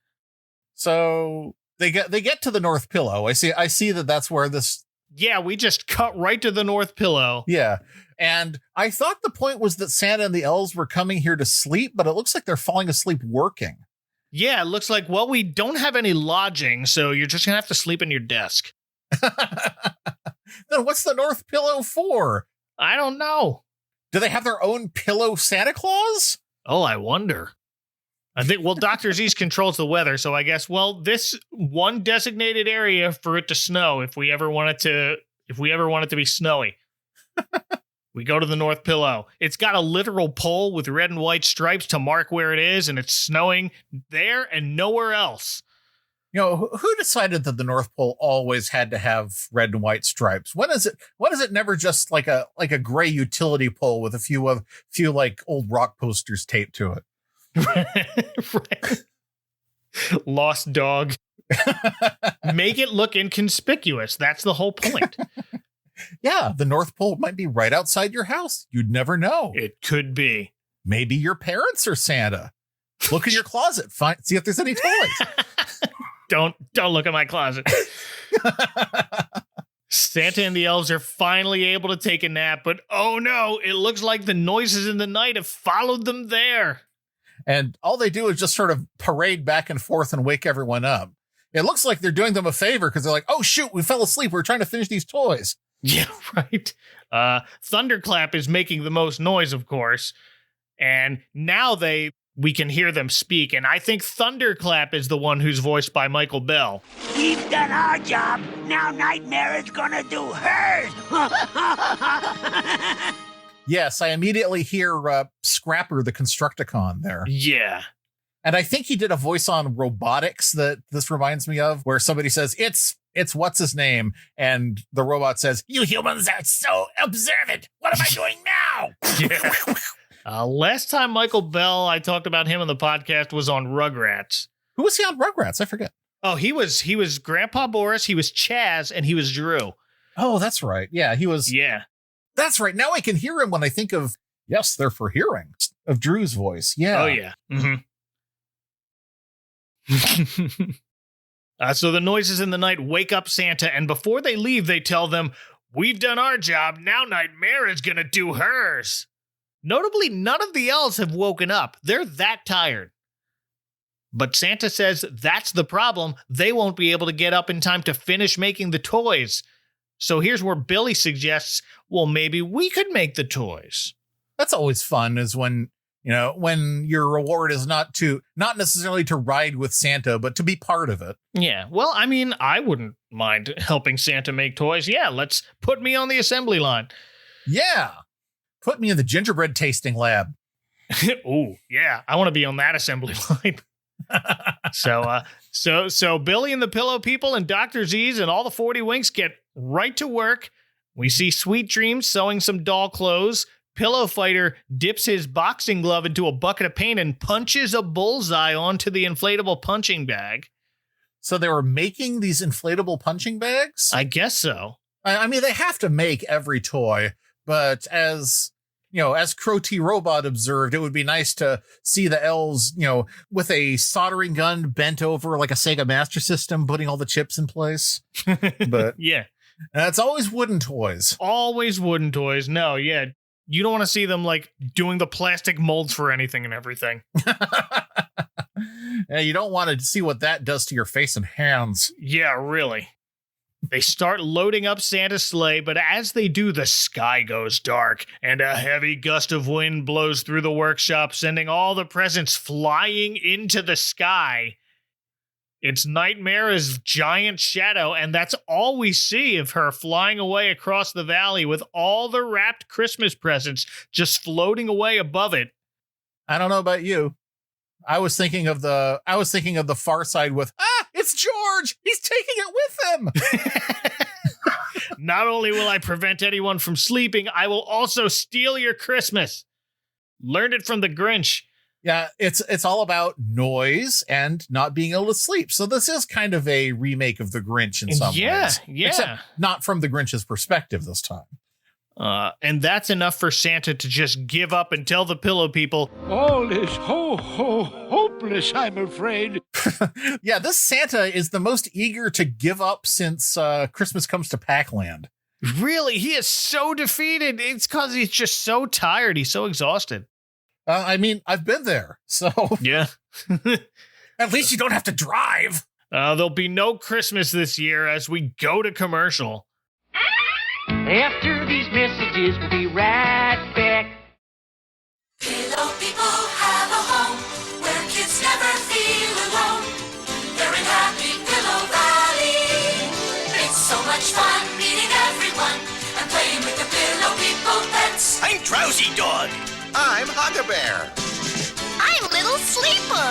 So they get to the North Pillow. I see that's where this. Yeah, we just cut right to the North Pillow. Yeah. And I thought the point was that Santa and the elves were coming here to sleep, but it looks like they're falling asleep working. Yeah, it looks like, well, we don't have any lodging, so you're just going to have to sleep in your desk. Then what's the North Pillow for? I don't know. Do they have their own pillow Santa Claus? Oh, I wonder. I think, well, Dr. Z's controls the weather, so I guess, well, this one designated area for it to snow if we ever want it to be snowy. We go to the North Pillow. It's got a literal pole with red and white stripes to mark where it is, and it's snowing there and nowhere else. You know, who decided that the North Pole always had to have red and white stripes? When is it never just like a gray utility pole with a few like old rock posters taped to it? Lost dog. Make it look inconspicuous. That's the whole point. Yeah, the North Pole might be right outside your house. You'd never know. It could be. Maybe your parents are Santa. Look in your closet. See if there's any toys. Don't look at my closet. Santa and the elves are finally able to take a nap, but oh no, it looks like the noises in the night have followed them there. And all they do is just sort of parade back and forth and wake everyone up. It looks like they're doing them a favor because they're like, oh shoot, we fell asleep. We're trying to finish these toys. Yeah, right. Thunderclap is making the most noise, of course. And now we can hear them speak. And I think Thunderclap is the one who's voiced by Michael Bell. We've done our job. Now Nightmare is gonna do hers. Yes, I immediately hear Scrapper the Constructicon there. Yeah. And I think he did a voice on robotics that this reminds me of, where somebody says, it's what's his name? And the robot says, you humans are so observant. What am I doing now? Yeah. Last time Michael Bell, I talked about him on the podcast, was on Rugrats. Who was he on Rugrats? I forget. Oh, he was Grandpa Boris, he was Chaz, and he was Drew. Oh, that's right. Yeah, he was. Yeah. That's right. Now I can hear him when I think of, yes, they're for hearing, of Drew's voice. Yeah. Oh, yeah. Mm-hmm. So the noises in the night wake up Santa, and before they leave, they tell them, we've done our job, now Nightmare is gonna do hers. Notably, none of the elves have woken up. They're that tired. But Santa says that's the problem. They won't be able to get up in time to finish making the toys. So here's where Billy suggests, well, maybe we could make the toys. That's always fun, is when your reward is not necessarily to ride with Santa, but to be part of it. Yeah. Well, I mean, I wouldn't mind helping Santa make toys. Yeah. Let's put me on the assembly line. Yeah. Put me in the gingerbread tasting lab. Ooh, yeah. I want to be on that assembly line. So Billy and the Pillow People and Dr. Z's and all the 40 Winks get right to work. We see Sweet Dreams sewing some doll clothes. Pillow Fighter dips his boxing glove into a bucket of paint and punches a bullseye onto the inflatable punching bag. So they were making these inflatable punching bags? I guess so. I mean, they have to make every toy, but as Crow T Robot observed, it would be nice to see the elves, with a soldering gun bent over like a Sega Master System, putting all the chips in place. But yeah, it's always wooden toys. Always wooden toys. No, yeah. You don't want to see them like doing the plastic molds for anything and everything. Yeah, you don't want to see what that does to your face and hands. Yeah, really. They start loading up Santa's sleigh, but as they do, the sky goes dark, and a heavy gust of wind blows through the workshop, sending all the presents flying into the sky. It's Nightmare's giant shadow, and that's all we see of her flying away across the valley with all the wrapped Christmas presents just floating away above it. I don't know about you. I was thinking of the Far Side with, it's George! He's taking it with him! Not only will I prevent anyone from sleeping, I will also steal your Christmas. Learned it from the Grinch. Yeah, it's all about noise and not being able to sleep. So this is kind of a remake of the Grinch in some ways. Yeah. Except not from the Grinch's perspective this time. And that's enough for Santa to just give up and tell the Pillow People, all is hopeless, I'm afraid. Yeah, this Santa is the most eager to give up since Christmas Comes to Pac-Land. Really? He is so defeated. It's because he's just so tired. He's so exhausted. I mean, I've been there, so. Yeah. At least you don't have to drive. There'll be no Christmas this year as we go to commercial. After these messages, we'll be right back. Pillow People have a home where kids never feel alone. They're in Happy Pillow Valley. It's so much fun meeting everyone and playing with the Pillow People pets. I'm Drowsy Dog. I'm Huggabear. I'm Little Sleeper.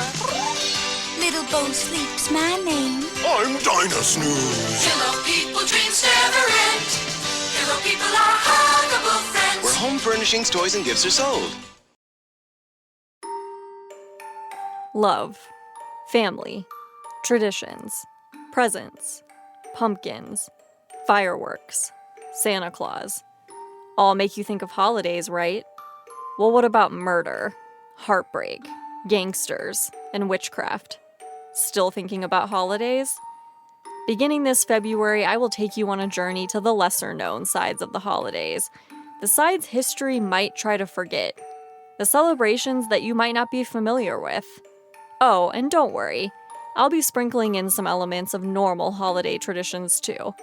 Little Bo Sleep's my name. I'm Dinah Snooze. Pillow People dreams never end. Pillow People are huggable friends. Where home furnishings, toys, and gifts are sold. Love, family, traditions, presents, pumpkins, fireworks, Santa Claus. All make you think of holidays, right? Well, what about murder, heartbreak, gangsters, and witchcraft? Still thinking about holidays? Beginning this February, I will take you on a journey to the lesser-known sides of the holidays, the sides history might try to forget, the celebrations that you might not be familiar with. Oh, and don't worry, I'll be sprinkling in some elements of normal holiday traditions too.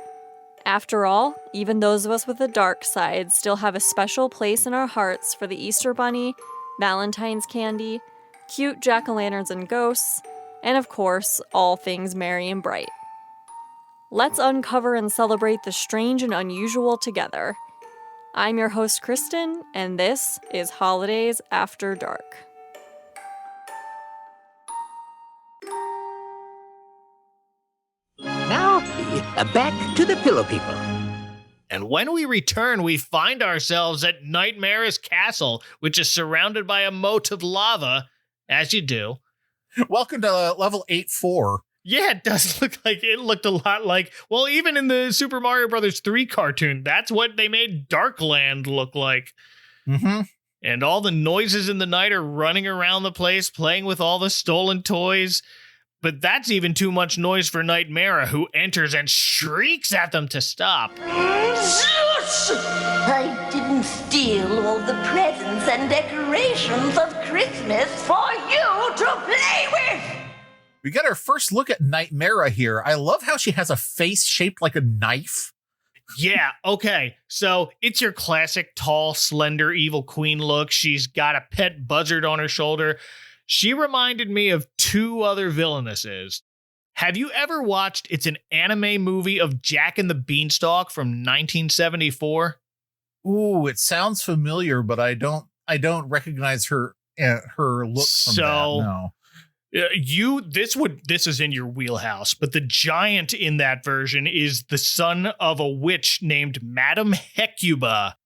After all, even those of us with the dark side still have a special place in our hearts for the Easter Bunny, Valentine's candy, cute jack-o'-lanterns and ghosts, and of course, all things merry and bright. Let's uncover and celebrate the strange and unusual together. I'm your host, Kristen, and this is Holidays After Dark. Now, back to the Pillow People. And when we return, we find ourselves at Nightmare's castle, which is surrounded by a moat of lava, as you do. Welcome to level 8-4. Yeah, it does look like it looked a lot like, well, even in the Super Mario Brothers 3 cartoon, that's what they made Darkland look like. Mm-hmm. And all the noises in the night are running around the place, playing with all the stolen toys. But that's even too much noise for Nightmare, who enters and shrieks at them to stop. I didn't steal all the presents and decorations of Christmas for you to play with! We got our first look at Nightmare here. I love how she has a face shaped like a knife. Yeah, okay. So it's your classic tall, slender, evil queen look. She's got a pet buzzard on her shoulder. She reminded me of two other villainesses. Have you ever watched, it's an anime movie of Jack and the Beanstalk from 1974? Ooh, it sounds familiar, but I don't recognize her her look from that. No. This is in your wheelhouse, but the giant in that version is the son of a witch named Madame Hecuba.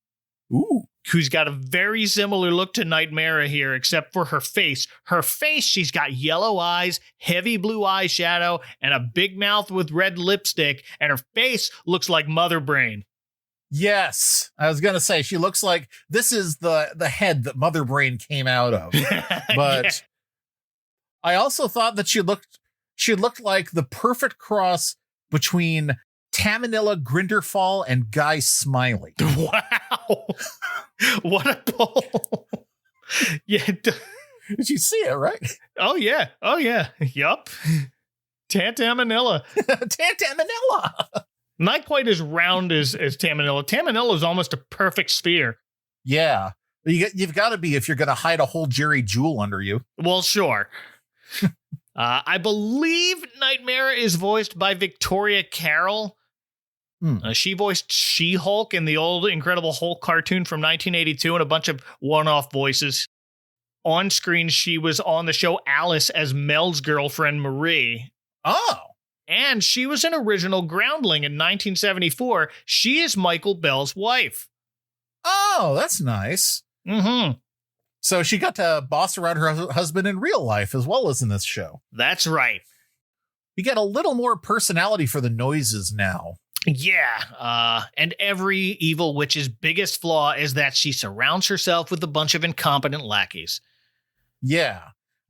Ooh. Who's got a very similar look to Nightmare here, except for her face. Her face, she's got yellow eyes, heavy blue eyeshadow, and a big mouth with red lipstick, and her face looks like Mother Brain. Yes, I was gonna say she looks like this is the head that Mother Brain came out of. But yeah. I also thought that she looked like the perfect cross between Tamanilla Grinderfall and Guy Smiley. Wow. What a pull. Yeah. Did you see it, right? Oh, yeah. Yup. Tantamanilla. Tantamanilla. Not quite as round as Tamanilla. Tamanilla is almost a perfect sphere. Yeah. You've got to be if you're going to hide a whole Jerry Jewel under you. Well, sure. I believe Nightmare is voiced by Victoria Carroll. She voiced She-Hulk in the old Incredible Hulk cartoon from 1982 and a bunch of one-off voices. On screen, she was on the show Alice as Mel's girlfriend, Marie. Oh. And she was an original Groundling in 1974. She is Michael Bell's wife. Oh, that's nice. Mm-hmm. So she got to boss around her husband in real life as well as in this show. That's right. You get a little more personality for the noises now. Yeah, and every evil witch's biggest flaw is that she surrounds herself with a bunch of incompetent lackeys. Yeah.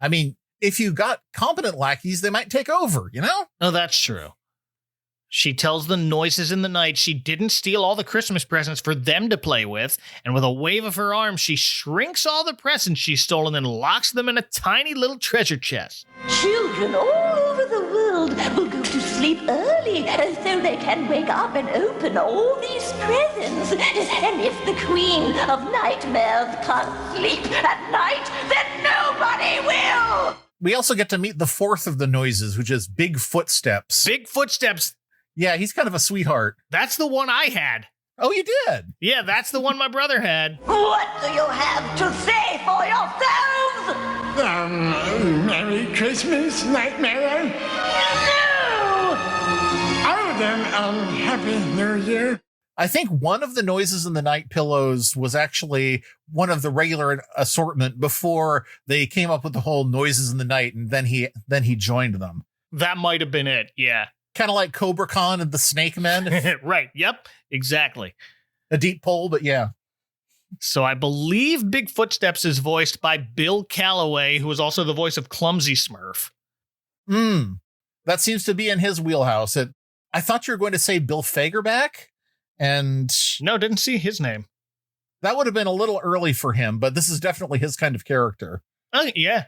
I mean, if you got competent lackeys, they might take over, you know? Oh, that's true. She tells the noises in the night she didn't steal all the Christmas presents for them to play with, and with a wave of her arm, she shrinks all the presents she's stolen and locks them in a tiny little treasure chest. Children all over the world will go to sleep early so they can wake up and open all these presents. And if the Queen of Nightmares can't sleep at night, then nobody will! We also get to meet the fourth of the noises, which is Big Footsteps. Big Footsteps. Yeah, he's kind of a sweetheart. That's the one I had. Oh, you did? Yeah, that's the one my brother had. What do you have to say for yourselves? Merry Christmas, Nightmare. No! Oh, then, Happy New Year. I think one of the noises in the Night Pillows was actually one of the regular assortment before they came up with the whole noises in the night, and then he joined them. That might have been it, yeah. Kind of like Cobra Khan and the Snake Men. Right, yep, exactly. A deep pull, but yeah. So I believe Big Footsteps is voiced by Bill Calloway, who is also the voice of Clumsy Smurf. That seems to be in his wheelhouse. I thought you were going to say Bill Fagerback, and... No, didn't see his name. That would have been a little early for him, but this is definitely his kind of character. Yeah.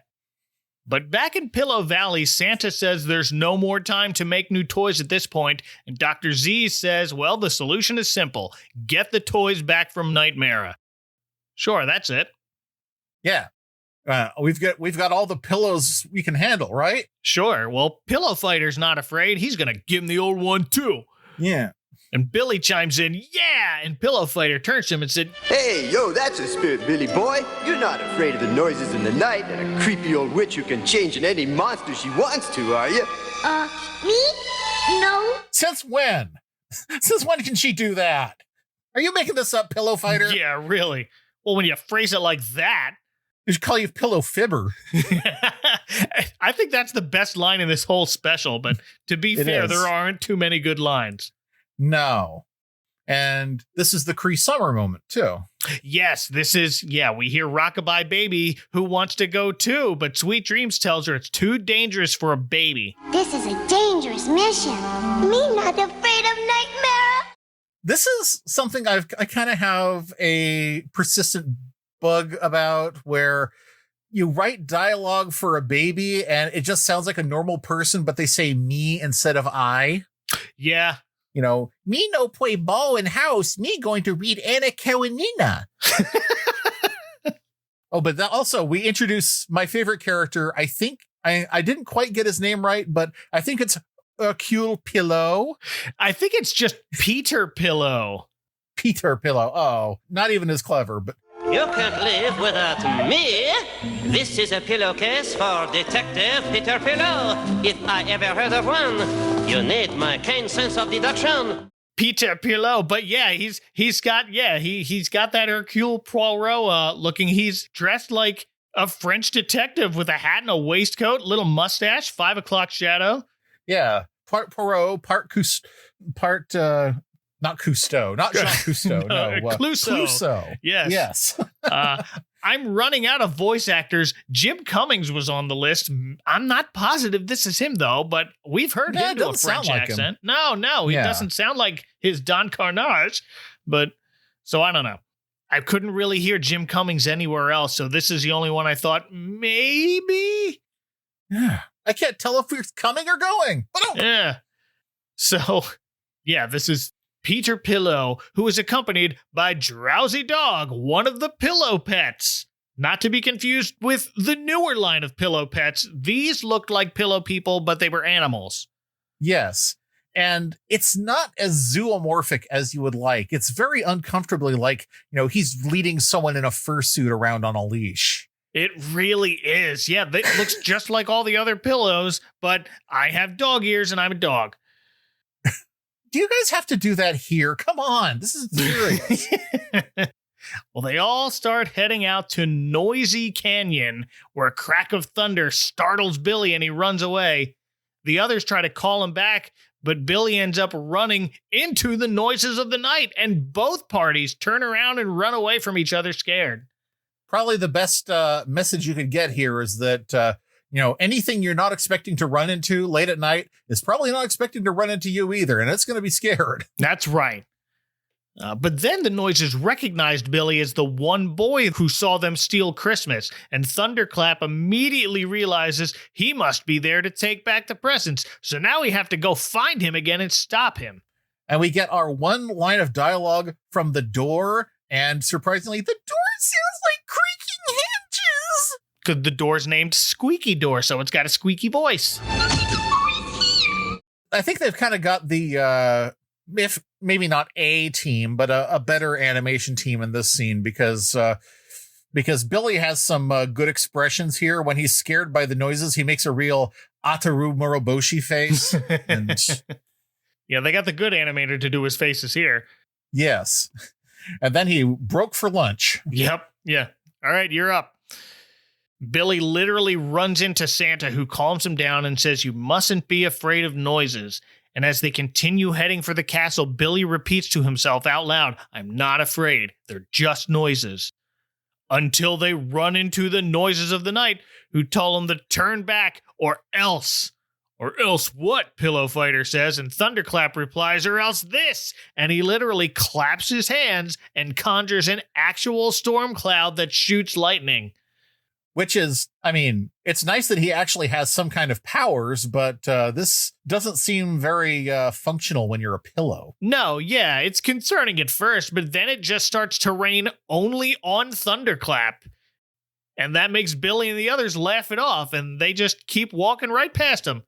But back in Pillow Valley, Santa says there's no more time to make new toys at this point, and Dr. Z says, well, the solution is simple. Get the toys back from Nightmare. Sure, that's it. Yeah. We've got all the pillows we can handle, right? Sure. Well, Pillow Fighter's not afraid. He's going to give him the old one, too. Yeah. And Billy chimes in, yeah! And Pillow Fighter turns to him and said, Hey, yo, that's a spirit, Billy boy. You're not afraid of the noises in the night and a creepy old witch who can change into any monster she wants to, are you? Me? No. Since when? Since when can she do that? Are you making this up, Pillow Fighter? Yeah, really. Well, when you phrase it like that. They should call you Pillow Fibber. I think that's the best line in this whole special, but to be fair, there aren't too many good lines. No. And this is the Cree Summer moment, too. Yes, this is, we hear Rockabye Baby, who wants to go too, but Sweet Dreams tells her it's too dangerous for a baby. This is a dangerous mission. Me not afraid of Nightmare. This is something I kind of have a persistent bug about, where you write dialogue for a baby and it just sounds like a normal person, but they say me instead of I. Yeah. You know, me no play ball in house, me going to read Anna Karenina. Oh, but also we introduce my favorite character. I think I didn't quite get his name right, but I think it's Hercule Pillow. I think it's just Peter Pillow. Peter Pillow. Oh, not even as clever, but You can't live without me. This is a pillowcase for Detective Peter Pillow. If I ever heard of one, you need my keen sense of deduction. Peter Pillow, but yeah, he's got that Hercule Poirot looking. He's dressed like a French detective with a hat and a waistcoat, little mustache, 5 o'clock shadow. Yeah, part Poirot, not Cousteau, not Jean Cousteau, Clouseau. Yes. I'm running out of voice actors. Jim Cummings was on the list. I'm not positive this is him, though, but we've heard him do a French accent. No, he doesn't sound like his Don Carnage, but so I don't know. I couldn't really hear Jim Cummings anywhere else, so this is the only one I thought maybe. Yeah. I can't tell if we're coming or going. Yeah. So, yeah, this is Peter Pillow, who is accompanied by Drowsy Dog, one of the pillow pets. Not to be confused with the newer line of pillow pets. These looked like pillow people, but they were animals. Yes. And it's not as zoomorphic as you would like. It's very uncomfortably like, he's leading someone in a fursuit around on a leash. It really is. Yeah, it looks just like all the other pillows, but I have dog ears and I'm a dog. Do you guys have to do that here? Come on. This is serious. Well, they all start heading out to Noisy Canyon, where a crack of thunder startles Billy and he runs away. The others try to call him back, but Billy ends up running into the noises of the night, and both parties turn around and run away from each other scared. Probably the best message you could get here is that, anything you're not expecting to run into late at night is probably not expecting to run into you either, and it's going to be scared. That's right. But then the noises recognized Billy as the one boy who saw them steal Christmas, and Thunderclap immediately realizes he must be there to take back the presents. So now we have to go find him again and stop him. And we get our one line of dialogue from the door, and surprisingly, the door sounds like creaking hinges. Because the door's named Squeaky Door, so it's got a squeaky voice. I think they've kind of got the, if maybe not a team, but a better animation team in this scene because Billy has some good expressions here. When he's scared by the noises, he makes a real Ataru Moroboshi face. And yeah, they got the good animator to do his faces here. Yes. And then he broke for lunch. Yep. Yeah. All right, you're up. Billy literally runs into Santa, who calms him down and says, "You mustn't be afraid of noises." And as they continue heading for the castle, Billy repeats to himself out loud, "I'm not afraid. They're just noises." Until they run into the noises of the night, who tell them to turn back or else. Or else what? Pillow Fighter says, and Thunderclap replies, "Or else this." And he literally claps his hands and conjures an actual storm cloud that shoots lightning. Which is, it's nice that he actually has some kind of powers, but this doesn't seem very functional when you're a pillow. No, yeah, it's concerning at first, but then it just starts to rain only on Thunderclap. And that makes Billy and the others laugh it off, and they just keep walking right past him.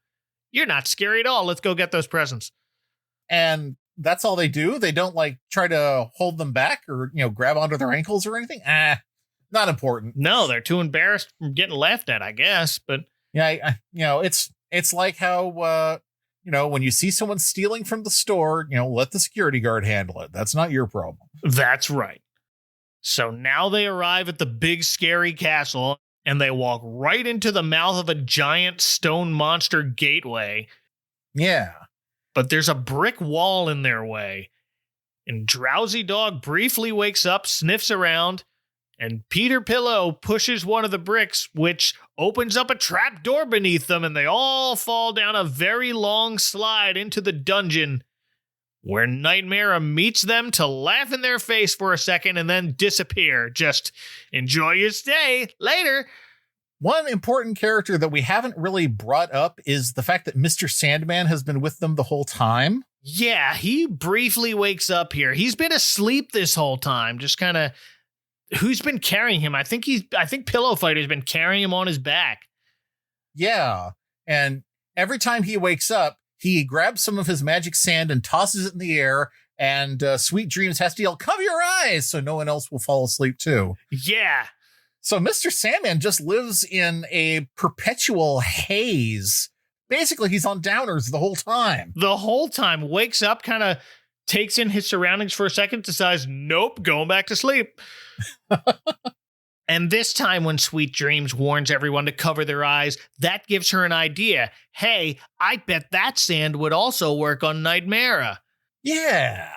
"You're not scary at all. Let's go get those presents." And that's all they do? They don't, try to hold them back or, grab onto their ankles or anything? Not important. No, they're too embarrassed from getting laughed at, I guess. But yeah, it's like how when you see someone stealing from the store, let the security guard handle it. That's not your problem. That's right. So now they arrive at the big scary castle, and they walk right into the mouth of a giant stone monster gateway. Yeah, but there's a brick wall in their way. And Drowsy Dog briefly wakes up, sniffs around, and Peter Pillow pushes one of the bricks, which opens up a trap door beneath them, and they all fall down a very long slide into the dungeon, where Nightmare meets them to laugh in their face for a second and then disappear. Just enjoy your stay. Later. One important character that we haven't really brought up is the fact that Mr. Sandman has been with them the whole time. Yeah, he briefly wakes up here. He's been asleep this whole time, just kind of... Who's been carrying him? I think Pillow Fighter's been carrying him on his back. Yeah. And every time he wakes up, he grabs some of his magic sand and tosses it in the air. And Sweet Dreams has to yell, "Cover your eyes," so no one else will fall asleep too. Yeah. So Mr. Sandman just lives in a perpetual haze. Basically, he's on downers the whole time. The whole time. Wakes up, kind of takes in his surroundings for a second, decides, nope, going back to sleep. And this time when Sweet Dreams warns everyone to cover their eyes, that gives her an idea. Hey, I bet that sand would also work on Nightmare. Yeah.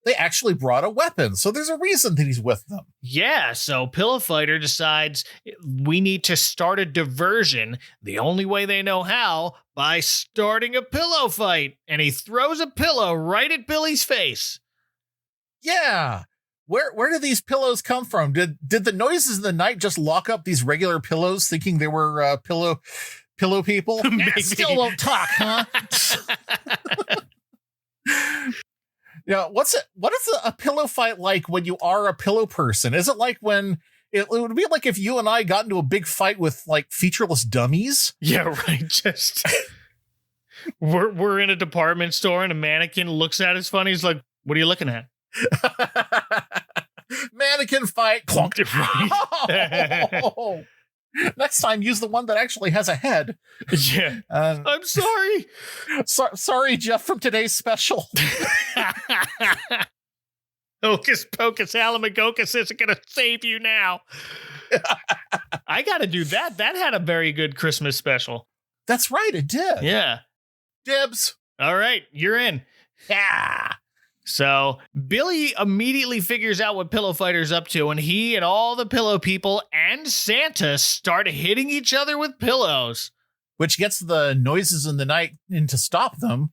They actually brought a weapon, so there's a reason that he's with them. Yeah, so Pillow Fighter decides we need to start a diversion, the only way they know how, by starting a pillow fight. And he throws a pillow right at Billy's face. Yeah. Where did these pillows come from? Did the noises in the night just lock up these regular pillows thinking they were pillow people? Still won't talk, huh? Yeah, what is a pillow fight like when you are a pillow person? Is it like when it would be like if you and I got into a big fight with like featureless dummies? Yeah, right. Just we're in a department store and a mannequin looks at us funny. He's like, "What are you looking at?" Mannequin fight. Clunk. Oh. Next time, use the one that actually has a head. Yeah. I'm sorry. Sorry, Jeff, from today's special. Hocus Pocus Alamagocus isn't going to save you now. I got to do that. That had a very good Christmas special. That's right, it did. Yeah. Dibs. All right, you're in. Yeah. So Billy immediately figures out what Pillow Fighter's up to, and he and all the pillow people and Santa start hitting each other with pillows. Which gets the noises in the night in to stop them.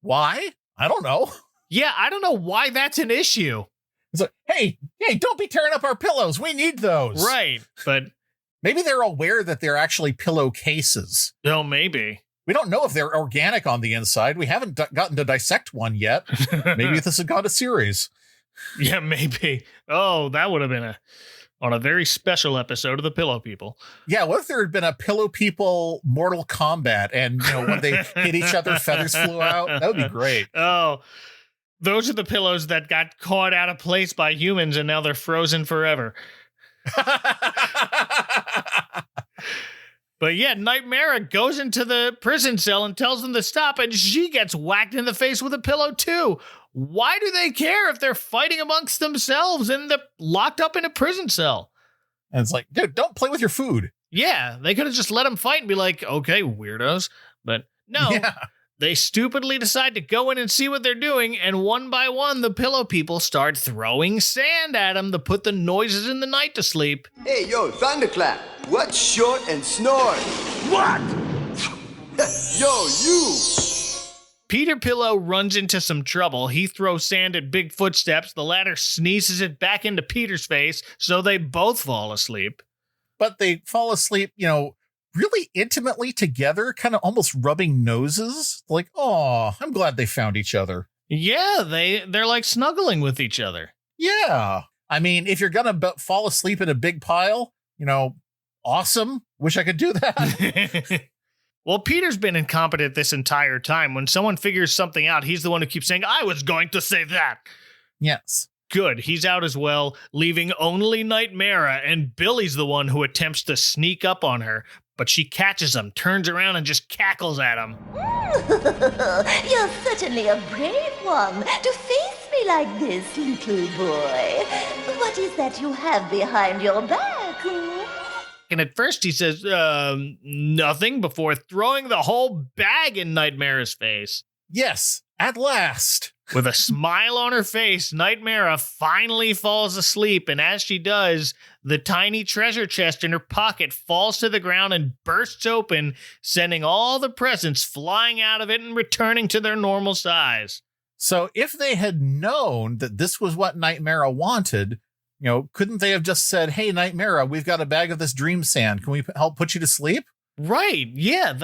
Why? I don't know. Yeah, I don't know why that's an issue. It's like, hey, don't be tearing up our pillows. We need those. Right, but maybe they're aware that they're actually pillow cases. Oh, maybe. We don't know if they're organic on the inside. We haven't gotten to dissect one yet. Maybe this has got a series. Yeah, maybe. Oh, that would have been on a very special episode of the Pillow People. Yeah, what if there had been a Pillow People Mortal Kombat and, when they hit each other, feathers flew out? That would be great. Oh, those are the pillows that got caught out of place by humans and now they're frozen forever. But yeah, Nightmare goes into the prison cell and tells them to stop, and she gets whacked in the face with a pillow too. Why do they care if they're fighting amongst themselves and they're locked up in a prison cell? And it's like, dude, don't play with your food. Yeah, they could have just let them fight and be like, okay, weirdos. But no, They stupidly decide to go in and see what they're doing, and one by one, the Pillow People start throwing sand at them to put the noises in the night to sleep. Hey, yo, Thunderclap, what's short and snort? What? Yo, you! Peter Pillow runs into some trouble. He throws sand at Big Footsteps. The latter sneezes it back into Peter's face, so they both fall asleep. But they fall asleep, really intimately together, kind of almost rubbing noses. Like, oh, I'm glad they found each other. Yeah, they're like snuggling with each other. Yeah. I mean, if you're going to fall asleep in a big pile, awesome. Wish I could do that. Well, Peter's been incompetent this entire time. When someone figures something out, he's the one who keeps saying, I was going to say that. Yes. Good. He's out as well, leaving only Nightmare, and Billy's the one who attempts to sneak up on her. But she catches him, turns around, and just cackles at him. You're certainly a brave one to face me like this, little boy. What is that you have behind your back? And at first he says, nothing, before throwing the whole bag in Nightmare's face. Yes, at last. With a smile on her face, Nightmare finally falls asleep, and as she does, the tiny treasure chest in her pocket falls to the ground and bursts open, sending all the presents flying out of it and returning to their normal size. So if they had known that this was what Nightmare wanted, couldn't they have just said, hey, Nightmare, we've got a bag of this dream sand. Can we help put you to sleep? Right. Yeah.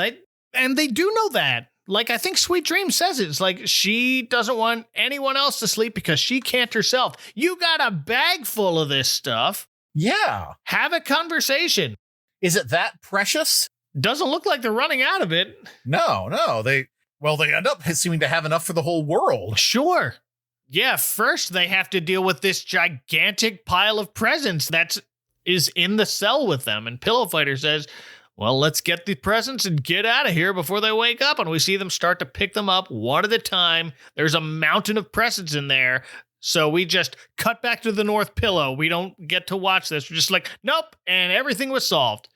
And they do know that. Like, I think Sweet Dream says it. It's like she doesn't want anyone else to sleep because she can't herself. You got a bag full of this stuff. Yeah. Have a conversation. Is it that precious? Doesn't look like they're running out of it. No. They end up seeming to have enough for the whole world. Sure. Yeah, first they have to deal with this gigantic pile of presents that is in the cell with them. And Pillow Fighter says, well, let's get the presents and get out of here before they wake up. And we see them start to pick them up one at a time. There's a mountain of presents in there. So we just cut back to the North Pillow. We don't get to watch this. We're just like, nope. And everything was solved.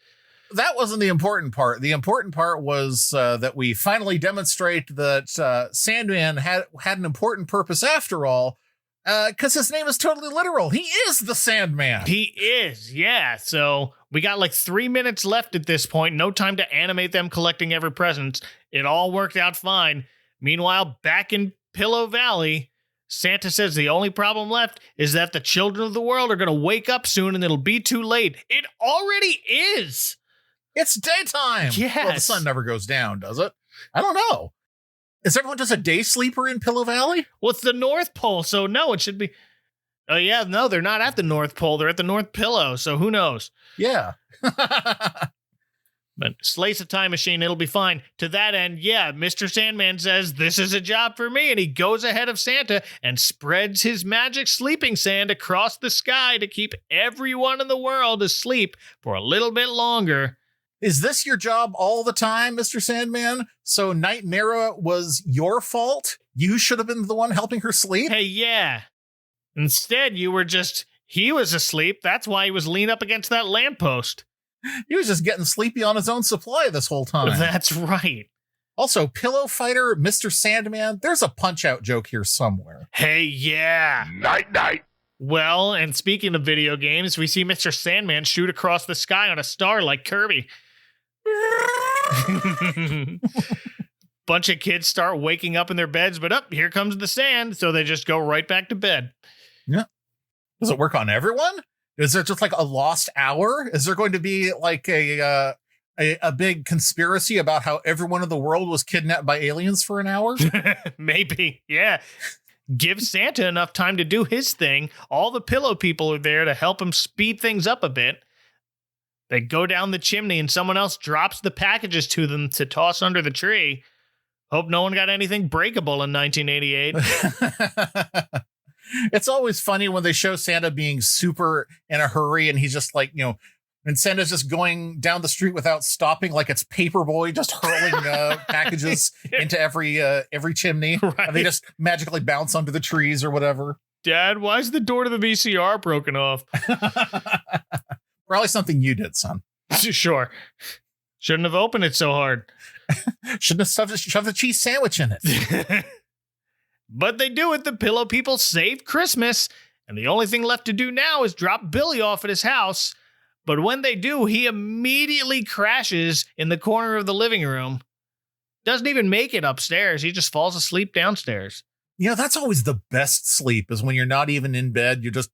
That wasn't the important part. The important part was that we finally demonstrate that Sandman had an important purpose after all, because his name is totally literal. He is the Sandman. He is, yeah. So we got like 3 minutes left at this point. No time to animate them collecting every present. It all worked out fine. Meanwhile, back in Pillow Valley, Santa says the only problem left is that the children of the world are going to wake up soon and it'll be too late. It already is. It's daytime. Yes. Well, the sun never goes down, does it? I don't know. Is everyone just a day sleeper in Pillow Valley? Well, it's the North Pole, so no, it should be. Oh, yeah, no, they're not at the North Pole. They're at the North Pillow, so who knows? Yeah. But slice a time machine, it'll be fine. To that end, yeah, Mr. Sandman says, this is a job for me, and he goes ahead of Santa and spreads his magic sleeping sand across the sky to keep everyone in the world asleep for a little bit longer. Is this your job all the time, Mr. Sandman? So Nightmare was your fault? You should have been the one helping her sleep? Hey, yeah. Instead, you were just, he was asleep. That's why he was leaning up against that lamppost. He was just getting sleepy on his own supply this whole time. That's right. Also, Pillow Fighter, Mr. Sandman, there's a Punch-Out joke here somewhere. Hey, yeah. Night-night. Well, and speaking of video games, we see Mr. Sandman shoot across the sky on a star like Kirby. Bunch of kids start waking up in their beds, but here comes the sand, so they just go right back to bed. Yeah. Does it work on everyone? Is there just like a lost hour? Is there going to be like a big conspiracy about how everyone in the world was kidnapped by aliens for an hour? Maybe, yeah. Give Santa enough time to do his thing. All the Pillow people are there to help him speed things up a bit. They go down the chimney and someone else drops the packages to them to toss under the tree. Hope no one got anything breakable in 1988. It's always funny when they show Santa being super in a hurry and he's just like, and Santa's just going down the street without stopping, like it's Paperboy, just hurling packages into every chimney. Right. And they just magically bounce onto the trees or whatever. Dad, why is the door to the VCR broken off? Probably something you did, son. Sure. Shouldn't have opened it so hard. Shouldn't have shoved a cheese sandwich in it. But they do it. The Pillow people save Christmas. And the only thing left to do now is drop Billy off at his house. But when they do, he immediately crashes in the corner of the living room. Doesn't even make it upstairs. He just falls asleep downstairs. That's always the best sleep, is when you're not even in bed. You're just,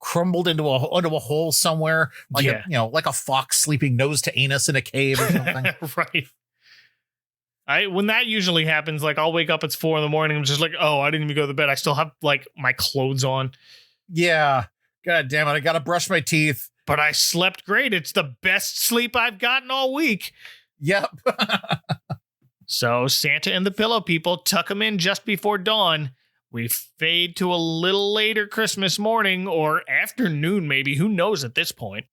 crumbled into a hole somewhere, like like a fox sleeping nose to anus in a cave or something. Right. When that usually happens, like I'll wake up, it's 4 a.m. I'm just like, oh, I didn't even go to bed. I still have like my clothes on. Yeah. God damn it. I got to brush my teeth. But I slept great. It's the best sleep I've gotten all week. Yep. So Santa and the Pillow people tuck him in just before dawn. We fade to a little later Christmas morning or afternoon, maybe. Who knows at this point?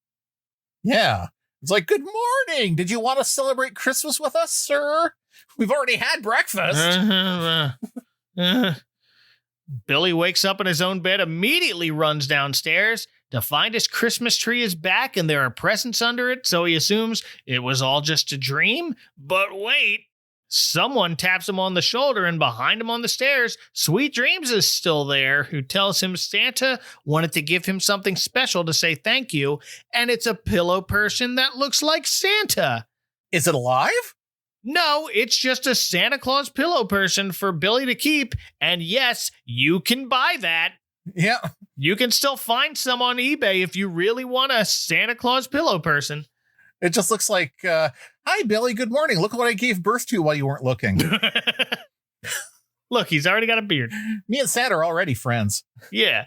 Yeah. It's like, good morning. Did you want to celebrate Christmas with us, sir? We've already had breakfast. Billy wakes up in his own bed, immediately runs downstairs to find his Christmas tree is back and there are presents under it, so he assumes it was all just a dream. But wait, someone taps him on the shoulder, and behind him on the stairs, Sweet Dreams is still there, who tells him Santa wanted to give him something special to say thank you, and it's a pillow person that looks like Santa. Is it alive? No, it's just a Santa Claus pillow person for Billy to keep, and yes, you can buy that. Yeah. You can still find some on eBay if you really want a Santa Claus pillow person. It just looks like, hi, Billy, good morning. Look what I gave birth to while you weren't looking. Look, he's already got a beard. Me and Santa are already friends. Yeah.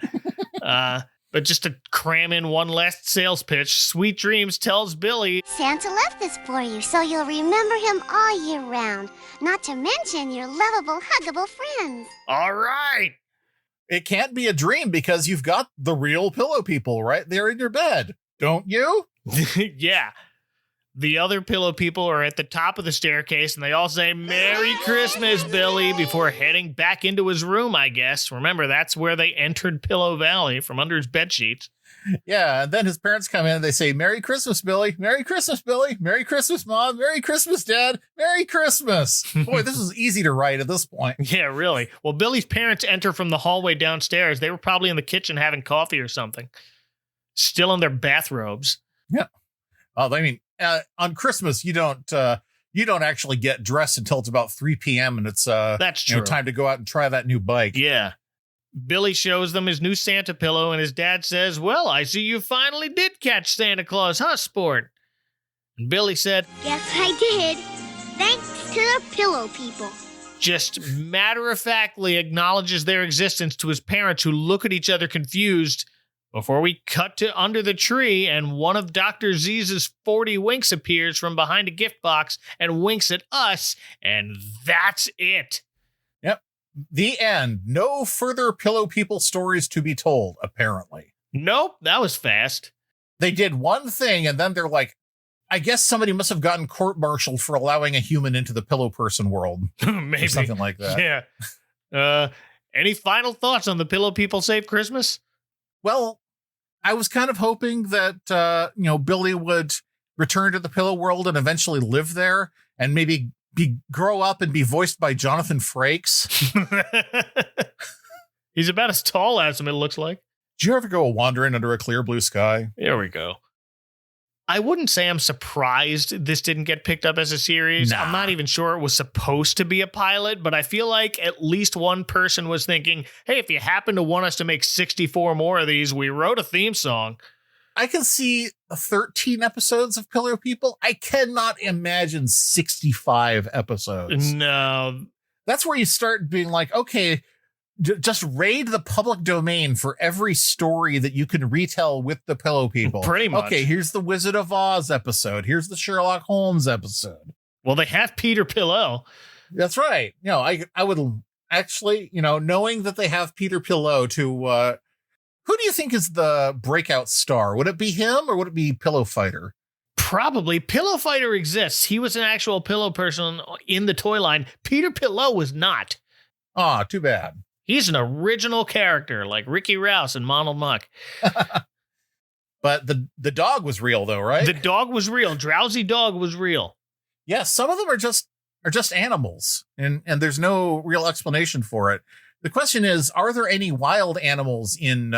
But just to cram in one last sales pitch, Sweet Dreams tells Billy, Santa left this for you so you'll remember him all year round. Not to mention your lovable, huggable friends. All right. it can't be a dream because you've got the real pillow people right there in your bed, don't you? Yeah. The other pillow people are at the top of the staircase, and they all say, "Merry Christmas, Billy," before heading back into his room, I guess. Remember, that's where they entered Pillow Valley, from under his bed sheets. Yeah, and then his parents come in and they say, "Merry Christmas, Billy. Merry Christmas, Billy. Merry Christmas, Mom. Merry Christmas, Dad. Merry Christmas." Boy, this is easy to write at this point. Yeah, really. Well, Billy's parents enter from the hallway downstairs. They were probably in the kitchen having coffee or something. Still in their bathrobes. Yeah. Oh, I mean, on Christmas, you don't actually get dressed until it's about 3 p.m. and it's that's true. Time to go out and try that new bike. Yeah. Billy shows them his new Santa pillow, and his dad says, "Well, I see you finally did catch Santa Claus, huh, sport?" And Billy said, "Yes, I did. Thanks to the pillow people." Just matter-of-factly acknowledges their existence to his parents, who look at each other confused, before we cut to under the tree, and one of Dr. Z's 40 winks appears from behind a gift box and winks at us, and that's it. Yep. The end. No further pillow people stories to be told, apparently. Nope, that was fast. They did one thing, and then they're like, I guess somebody must have gotten court-martialed for allowing a human into the pillow person world. Maybe. Or something like that. Yeah. Any final thoughts on the Pillow People Save Christmas? Well, I was kind of hoping that, Billy would return to the pillow world and eventually live there and maybe grow up and be voiced by Jonathan Frakes. He's about as tall as him, it looks like. Did you ever go wandering under a clear blue sky? There we go. I wouldn't say I'm surprised this didn't get picked up as a series. Nah. I'm not even sure it was supposed to be a pilot, but I feel like at least one person was thinking, hey, if you happen to want us to make 64 more of these, we wrote a theme song. I can see 13 episodes of Pillow People. I cannot imagine 65 episodes. No. That's where you start being like, okay, just raid the public domain for every story that you can retell with the Pillow People. Pretty much. Okay, here's the Wizard of Oz episode. Here's the Sherlock Holmes episode. Well, they have Peter Pillow. That's right. I would actually, knowing that they have Peter Pillow to, who do you think is the breakout star? Would it be him or would it be Pillow Fighter? Probably. Pillow Fighter exists. He was an actual pillow person in the toy line. Peter Pillow was not. Ah, too bad. He's an original character, like Ricky Rouse and Monald Muck. But the dog was real, though, right? The dog was real. Drowsy Dog was real. Yeah, some of them are just animals, and there's no real explanation for it. The question is, are there any wild animals in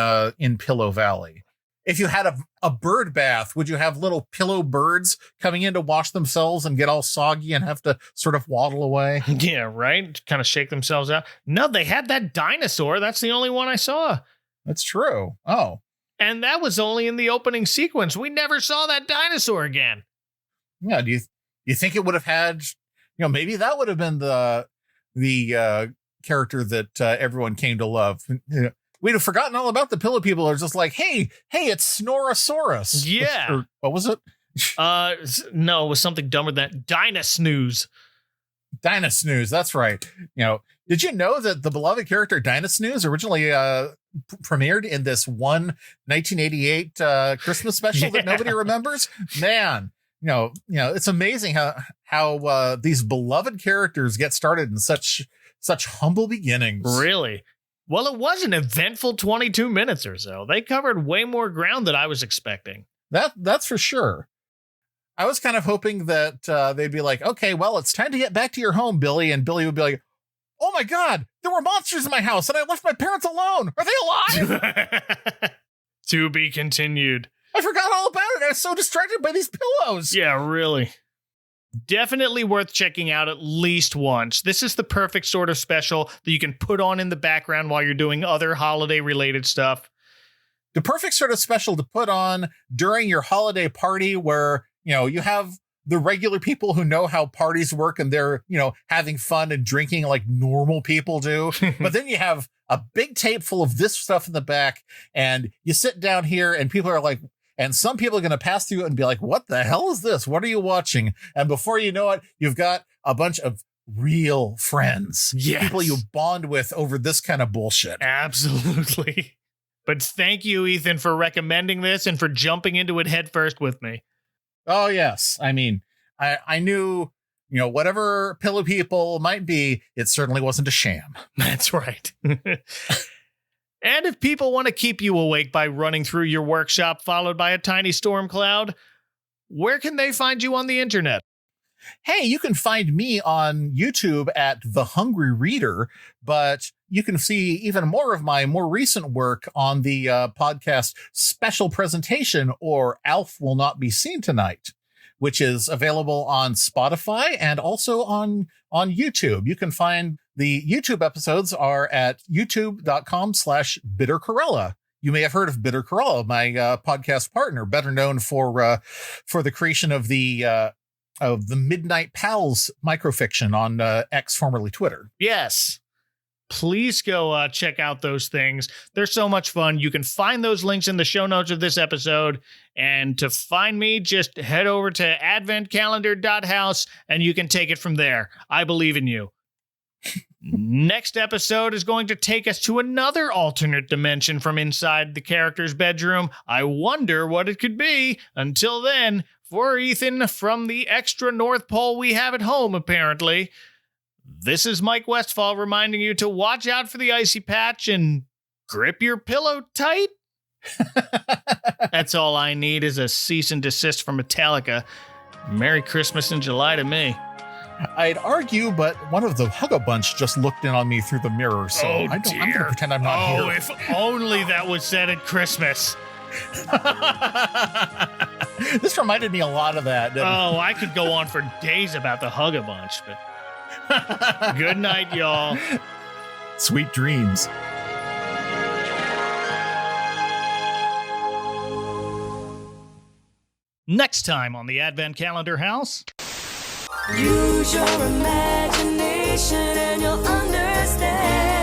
Pillow Valley? If you had a bird bath, would you have little pillow birds coming in to wash themselves and get all soggy and have to sort of waddle away? Yeah, right? Kind of shake themselves out. No, they had that dinosaur. That's the only one I saw. That's true. Oh. And that was only in the opening sequence. We never saw that dinosaur again. Yeah, do you think it would have had, maybe that would have been the character that everyone came to love. We'd have forgotten all about the Pillow People. Are just like, hey, it's Snorosaurus. Yeah. Or, what was it? No, it was something dumber than Dino-Snooze. Dino-Snooze, that's right. Did you know that the beloved character Dino-Snooze originally premiered in this one 1988 Christmas special that nobody remembers? Man, it's amazing how these beloved characters get started in such humble beginnings. Really? Well, it was an eventful 22 minutes or so. They covered way more ground than I was expecting. That's for sure. I was kind of hoping that they'd be like, okay, well, it's time to get back to your home, Billy. And Billy would be like, oh my God, there were monsters in my house and I left my parents alone. Are they alive? To be continued. I forgot all about it. I was so distracted by these pillows. Yeah, really. Definitely worth checking out at least once. This is the perfect sort of special that you can put on in the background while you're doing other holiday-related stuff. The perfect sort of special to put on during your holiday party where, you have the regular people who know how parties work and they're, having fun and drinking like normal people do. But then you have a big tape full of this stuff in the back and you sit down here and people are like, and some people are going to pass through and be like, what the hell is this? What are you watching? And before you know it, you've got a bunch of real friends. Yes. People you bond with over this kind of bullshit. Absolutely. But thank you, Ethan, for recommending this and for jumping into it headfirst with me. Oh, yes. I mean, I knew, whatever Pillow People might be, it certainly wasn't a sham. That's right. And if people want to keep you awake by running through your workshop followed by a tiny storm cloud, where can they find you on the internet? Hey, you can find me on YouTube at The Hungry Reader, but you can see even more of my more recent work on the podcast Special Presentation, or Alf Will Not Be Seen Tonight, which is available on Spotify and also on YouTube. You can find the YouTube episodes are at youtube.com/BitterCorella. You may have heard of Bitter Corella, my podcast partner, better known for the creation of the Midnight Pals microfiction on X, formerly Twitter. Yes. Please go check out those things. They're so much fun. You can find those links in the show notes of this episode. And to find me, just head over to adventcalendar.house and you can take it from there. I believe in you. Next episode is going to take us to another alternate dimension from inside the character's bedroom. I wonder what it could be. Until then, for Ethan from the extra North Pole we have at home, apparently, this is Mike Westfall reminding you to watch out for the icy patch and grip your pillow tight. That's all I need is a cease and desist from Metallica. Merry Christmas in July to me. I'd argue, but one of the Hug-a-Bunch just looked in on me through the mirror, so I'm going to pretend I'm not here. Oh, if only that was said at Christmas. This reminded me a lot of that. Oh, I could go on for days about the Hug-a-Bunch, but good night, y'all. Sweet dreams. Next time on the Advent Calendar House. Use your imagination and you'll understand.